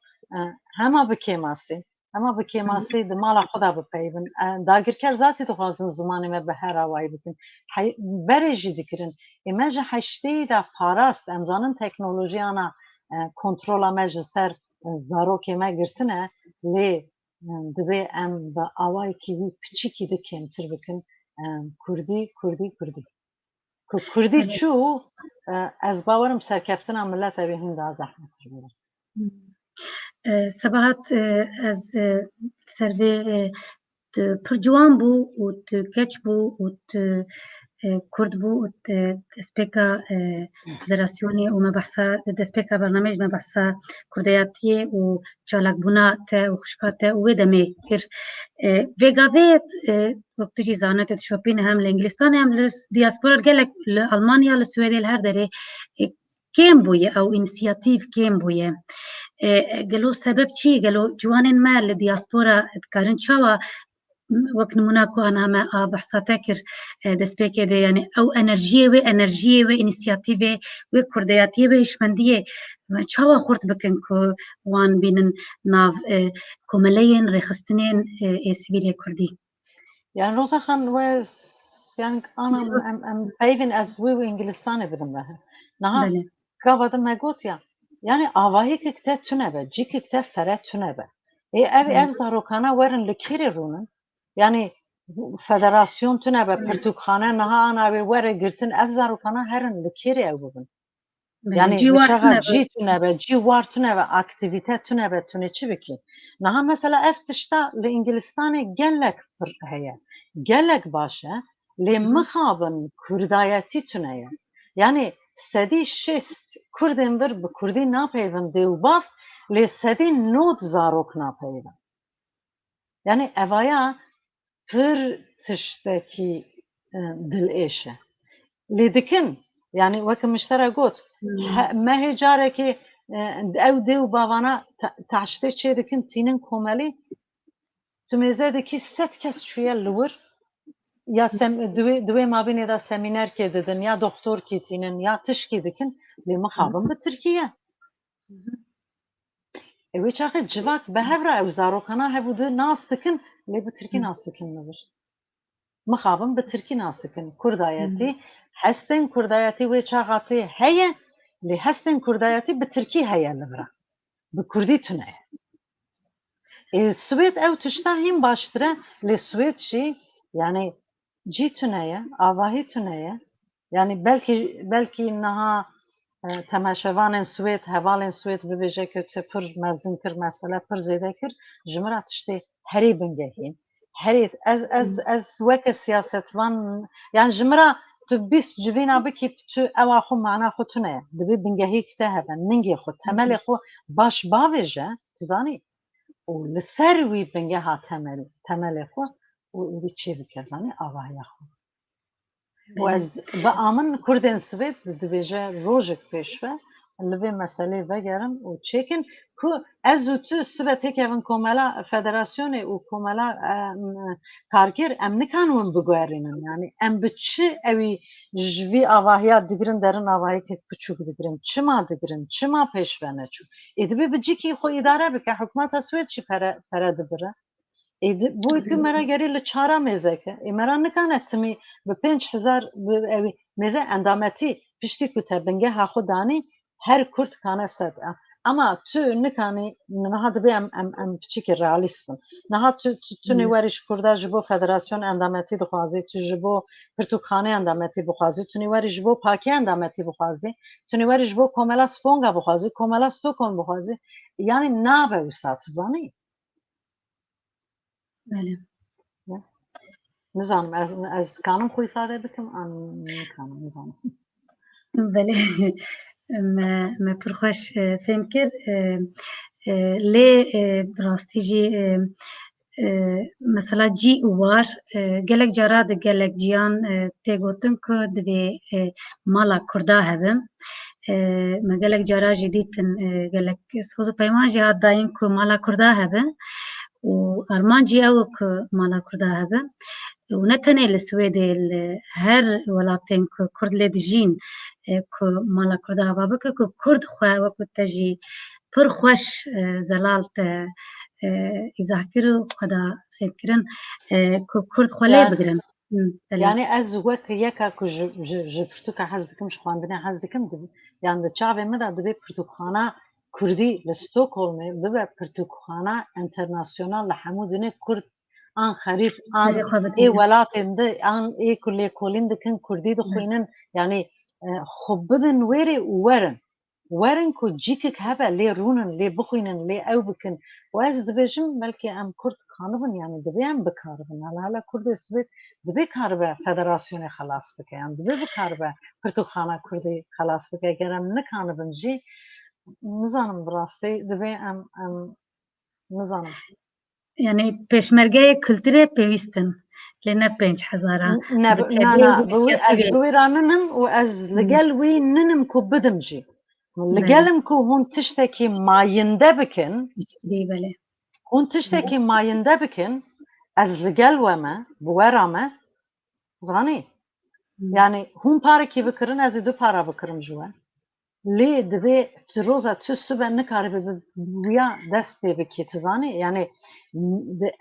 hema bi kêmasî, hema bi kêmasî di mala xwe de bipeyivin. Dagirker zatî dixwazin zimanê me bi her awayî bikin. Berê jî dikirin. Ê me ji heşteyî de parast em zanin teknolojiyana kontrola me ji ser zarokê me girtine lê dibe em bi awayekî wî piçîkî de kêmtir bikin Kurdî, Kurdî, Kurdî. Ku Kurdî çû ez bawerim serkeftina millet ew ê hin daha zehmetir bûye. Sabahat ez servê tu pir ciwan bû û tu keç bû û tu Kurd bû û destpêka federasyonê û me behsa destpêka bernameyê me behsa Kurdiyetiyê û çalakbûna te û xwişka te û wê demê kir. Vêgavê wek tu jî zane tu dişopîne hem li Ingilistanê hem li diaspora gelek li Almanya li Swêdê li her derê kêm bûye ew înîsiyatîv kêm bûye. Gelo sebeb çi ye? Gelo ciwanên me li diaspora dikarin çawa wek nimûna ku ana me a behsa te kir destpêkê de yani ew enerjiyê wê înîsiyatîvê wê kurdiyetiyê wê hişmendiyê çawa xurt bikin ku wan bînin nav komeleyên rêxistinên sivîlê Kurdî. Yani Roza Xan wez yani anam em peyvên ez wê Ingilistanê bidim be. Niha Belê. gava de me gotiya yani avahîkek te tune be, cîkek te fere tune be. Ev zarokana werin li kêrê rûnin? Yani federasyon tune be, pirtûkxane niha ana wê were girtin ev zarokana herin li kêrê ew bibin. Yani bıçağa cî tune be, cî war tune be, aktivite tune be, tune çi bikî. Niha mesela ev tişta li Ingilistanê gelek pir heye. Gelek baş e, lê mixabin Kurdayetî tune ye. Yani sedî şîst Kurdên vir bi Kurdî napeyivin dêwbaf, lê sedî nod zarok napeyivin. Yani evaya pir tiştekî dilêş e. Lê dikin yani wekî miştere got me hê carekê ew dê û bavana taştê çê dikin tînin komelî tu mêze dikî sed kes çûye li wir ya di wê mavînê de semînerkê didin ya doktorkî tînin ya tişkî dikin lê mixabin bi Tirkiye. Wê çaxê civak bi hev re ew zarokana hebû di nas dikin lê bi Tirkî nas dikin li wir. Mixabin bi Tirkî nas dikin. Kurdayetî hestên Kurdayetî wê çaxatê heye lê hestên Kurdayetî bi Tirkî heye li vir e. Bi Kurdî tune ye. Swêd ew tişta hîn baştir e lê Swêd jî yani cî tune ye, avahî tune ye. Yani belkî niha temaşevanên Swêd, hevalên Swêd bibêje ku tu pir mezin kir mesele pir zêde kir ji min re tiştê herî bingehîn. Herî ez weke siyasetvan yani ji min re tu bîst civîna bikî tu ewa xwe mana xwe tune ye. Divê bingehîk te hebe, ningê xwe, temelê xwe baş bavêje, tu zanî. û li ser wî bingeha temelê xwe û wî çê bike zanî avahiya xwe. û ez bi amin Kurdên Swêd dibêje rojek pêşve li vê meselê vegerin û çêkin ku ez û tu sibe têkevin komela federasyonê û komela kargir em nikanin biguherînin yani em bi çi ewî ji vî avahiya digirin derin avahiyekek biçûk digirin, çima digirin, çima pêşve neçû. Divê bi cîkî xwe îdare bike hikûmeta Swêd jî pere dibire. بو که مرا گری لچارا میزه که مرا نکنه تمی به 5000 میزه اندامتی پشتی کته بنگه ها خودانی هر کرد کانه سد اما تو نکنی نه هاد بی ام بچیک رئالیستم نه هاد تو نیوریش کرده جبو فدراسیون اندامتی دخوازی تو جبو پرتوخانه اندامتی بخوازی تو نیوریش جبو پاکی اندامتی بخوازی تو نیوریش جبو کوملا سپونگا بخوازی کوملا ستوکن بخوازی یعنی نابه وسات زنی بله نزانم از کانم خوی فاده بکم نکانم نزانم بله ما پرخوش فهم کرد لی براستی جی مثلا جی وار گلک جرا ده گلک جیان تگوتن که دوی مالا کرده هبم ما گلک جرا جدیدن گلک سوز پیمان جی هاد داین که مالا کرده هبم و ارمان جی او که مالا کرده هبم و نتنه السويد هر ولاتين كرد لدجين مالا كرد هوا بك كرد خوا وكو تجي پر خوش زلالت إذا كرو خدا فكرن كرد خوا بگرن يعني از وقت یکا که ج پرتوکا حز دکم شخواندنه حز دکم يعني ده چاوه مدا دبی پرتوکخانه کردی لستوکولمه ببه پرتوکخانه انترناسیونال لحمو دنه کرد آن خریب آن ای ولاتن ده آن ای کلی کولین دکن کردی دخوینن يعني خب بدن ویره ورن کو جیکک هبه لی رونن لی بخوینن لی او بکن و از دبیجم بلکه ام کرد کانبن يعني دبی ام بکاربن hala کرد سوید دبی کاربه فدراسیون خلاص بکه ام دبی بکاربه پرتوخانه کردی خلاص بکه اگرم نکانبن جی نزانم براستی دبی ام نزانم يعني پشمرگه کلتره پیوستن لنا 5000 نه بوی از بوی راننم و از لگل وی ننم کو بدم جی لگلم کو هون تشتکی ماینده بکن بله هون تشتکی ماینده بکن از لگل ومه بورامه زانی يعني هون پاره کی بکرن از دو پاره بکرم جوه لی دبی روزا تو سبه نکاری به ویا دست به بکی تزانی یعنی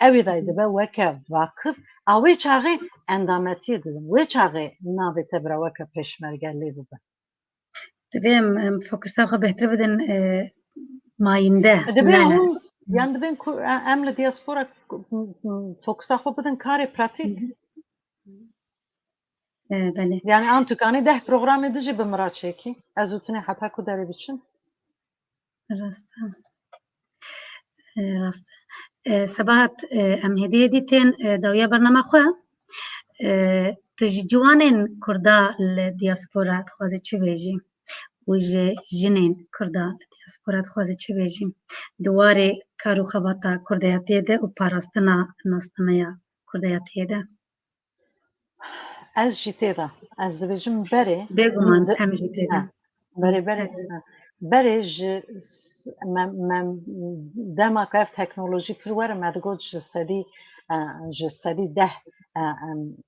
اوی دای دبی وکه واقف اوی چاقی اندامتی دیدم وی چاقی نابی تبرا وکه پشمرگه لی ببه دبیم فوکس خو بهتر بدن ماینده دبی هون يعني دبي عمل دياسبورا فوكس خو بدن کاری پراتیک بله يعني أنت كاني ده برنامج دجي بمراچeki از اوتنی حتی کو داری بچن راست راست سبات ام هدیه دیتن دویا برنامه خو تجوانن کردا لدیاسپورا خوازه چه بیجی و جنین کردا لدیاسپورا خوازه چه بیجی دواره کارو خباتا کردیاتی ده و پاراستنا ناستمیا کردیاتی ده از جیته ده از دبیجم بره بگمان هم جیته ده بره من دما کاف تکنولوژی پروره مدگود جسدی ده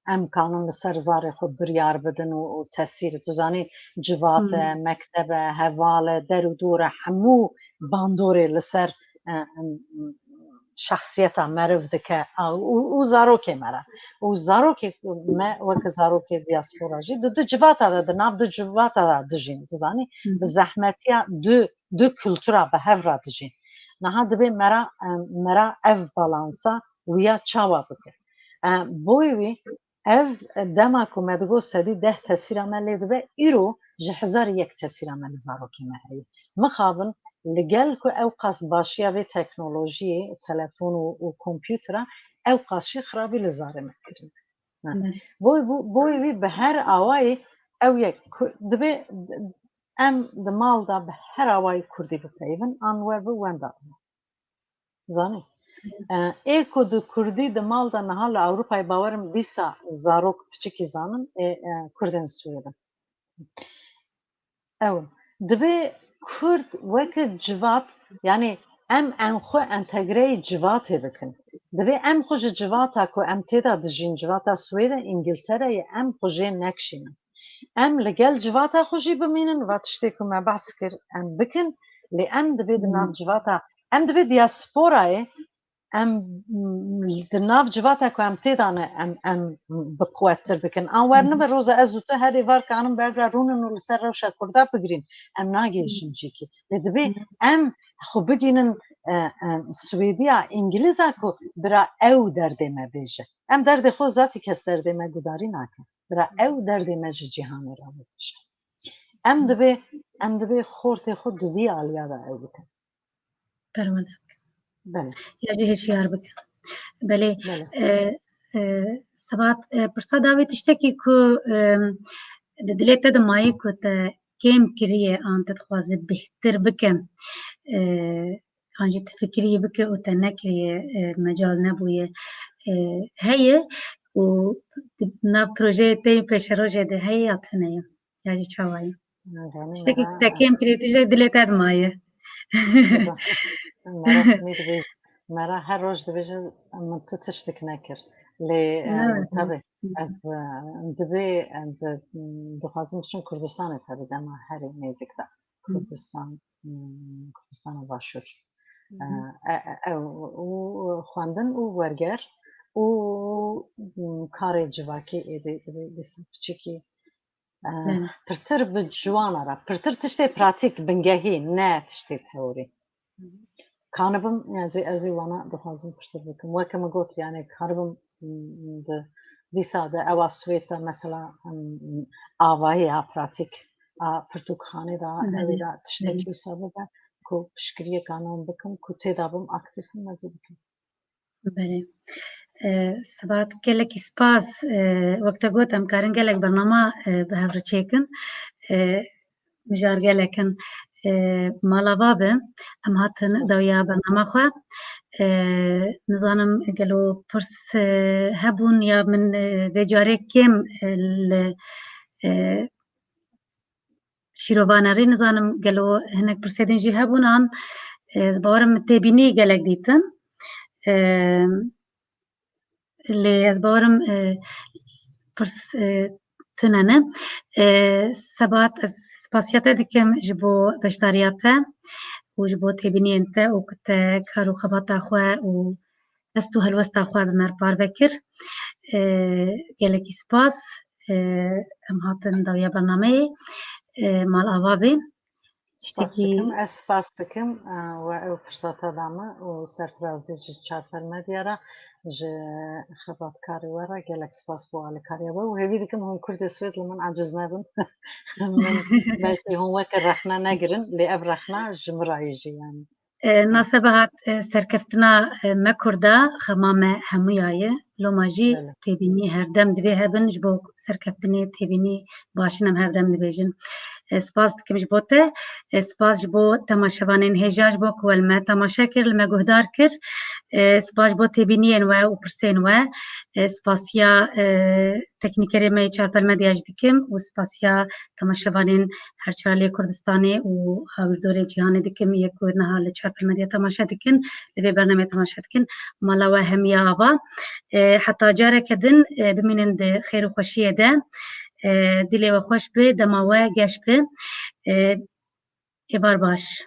ام کانون لسر زار خود بریار بدن و تاثیر توزانی جوات مکتب حواله در و دور همو باندوری لسر شخصیت مرو دکه او زاروکه مرا او زاروکه ما وک زاروکه دیاسپورا جی دو جوات ده ناف دو جوات ده دجین زانی به زحمتیا دو کلتورا به هفرا دجین نه دبی مرا اف بالانسا ویا چاوا بکه بویوی اف دما کومدگو سدی ده تاثیر عملی دبی ایرو جهزار یک تاثیر عمل زاروکه مهری مخابن لگل که او قصد باشیه و تکنولوژی تلفن و کامپیوتر او قصدی خرابی لزاره مکرد. بوی به هر آوای او یک دبی ام دمال دا به هر آوای کردی بپیون آنور بو وندا. زانی. ایکو دو کردی دمال دا نهال اروپای باورم بیسا زاروک پچکی زانن کردن سویدن. او دبی کرد وقت جوات یعنی ام خو انتگری جوات بکن دبی ام خوش جواتا کو ام تیدا دجین جواتا سوید انگلتره ام خوشی نکشین ام لگل جواتا خوشی بمینن و تشتی که ما بحث کر ام بکن لی ام دبی دنام جواتا ام دبی دیاسپورای ام دناف جواتا کو ام تیدانه ام بقوتر بکن آورنه به روز ازوته هری وار کانم برا رونن و لسر روشا کرده بگیرین ام ناگیشن چیکی لدبی ام خو بگینن سویدیا انگلیزا کو برا او درده ما بیجه ام درده خو ذاتی کس درده ما گداری نکن برا او درده ما جهان را بیجه ام دبی خورت خود دوی آلیا دا او بکن برمده بله یا جه هشیار بکن بله سبات پرسا داوی تشتکی کو دلت دمایی کو تا کم کریه آن تخوازه بهتر بکن آنجی تفکریه بکه و تا نکریه مجال نبویه هیه و نا پروژه تیم پیش روژه ده هیه اتفنه یا جی چاوایی تشتکی کو تا کم کریه تشتکی دلت دمایه مرا هر روز دبیجه من تو تشتک نکر لی طبعا از دبی دخوازم چون کردستان طبعا دما هر نزدیک دا کردستان باشور او خواندن او ورگر او کار جواکی ایده چکی پرتر به جوانا را پرتر تشتی پراتیک بنگهی نه تشتی تئوری کانبم ازی وانا دخوازم پشتر بکم وکم گوت یعنی کانبم دیساده اوا سویتا مثلا آوایی پراتیک پرتوک خانه دا اوی دا تشتکی وسابه با کو پشکریه کانون بکم کو تیدابم اکتیفم مزی بکم بله سبات گلک سپاس وقت گوتم کارن گلک برنامه به هفر چیکن مجار گلکن مالا بابه ام هاتن دویا برنامه خواه نظانم گلو پرس هبون یا من وجاره کم شیروانری نظانم گلو هنک پرسیدن جی هبونان زبارم تبینی گلک دیتن اللي أزبورم برس تنانه سبات سباسياتا ديكم جبو بشتارياتا وجبو تبينينتا وكت كارو خباتا أخوا وأستو هالوستا أخوا بمر باربكر جالكي سباس أم هاتن داويا برنامه مال أوابي سپاس دکم و او فرصت دامه و سرفرازی چارتر مدیاره ج خبرت کاری ورا گلک سپاس بو علی کاری و هیوی دکم هم کرد سوید لمن عجز نبن من بلکه هم وکر رخنا نگرن لی اب رخنا جمرایجی یعنی ناسبهات سرکفتنا مکرده خمامه همویایه لوماجی تبینی هر دم دوی هبن جبو سرکفتنی تبینی باشنم هر دم دویجن سپاس دکم جبوته سپاس جبو تماشاوانین هجاج بو کول ما تماشا کر لما گهدار کر سپاس بو تبینین و پرسین و سپاسیا تکنیکری می چارپل مدیاج دکم و سپاسیا تماشاوانین هر چالی کردستانی و هاوردور جهان دکم یکور نهال چارپل مدیا تماشا دکن لبی برنامه تماشا دکن مالا و همیا آبا حتی جاره کدن بمینند خیر و خوشیه ده دلی و خوش به دماوه گش به ایوار باش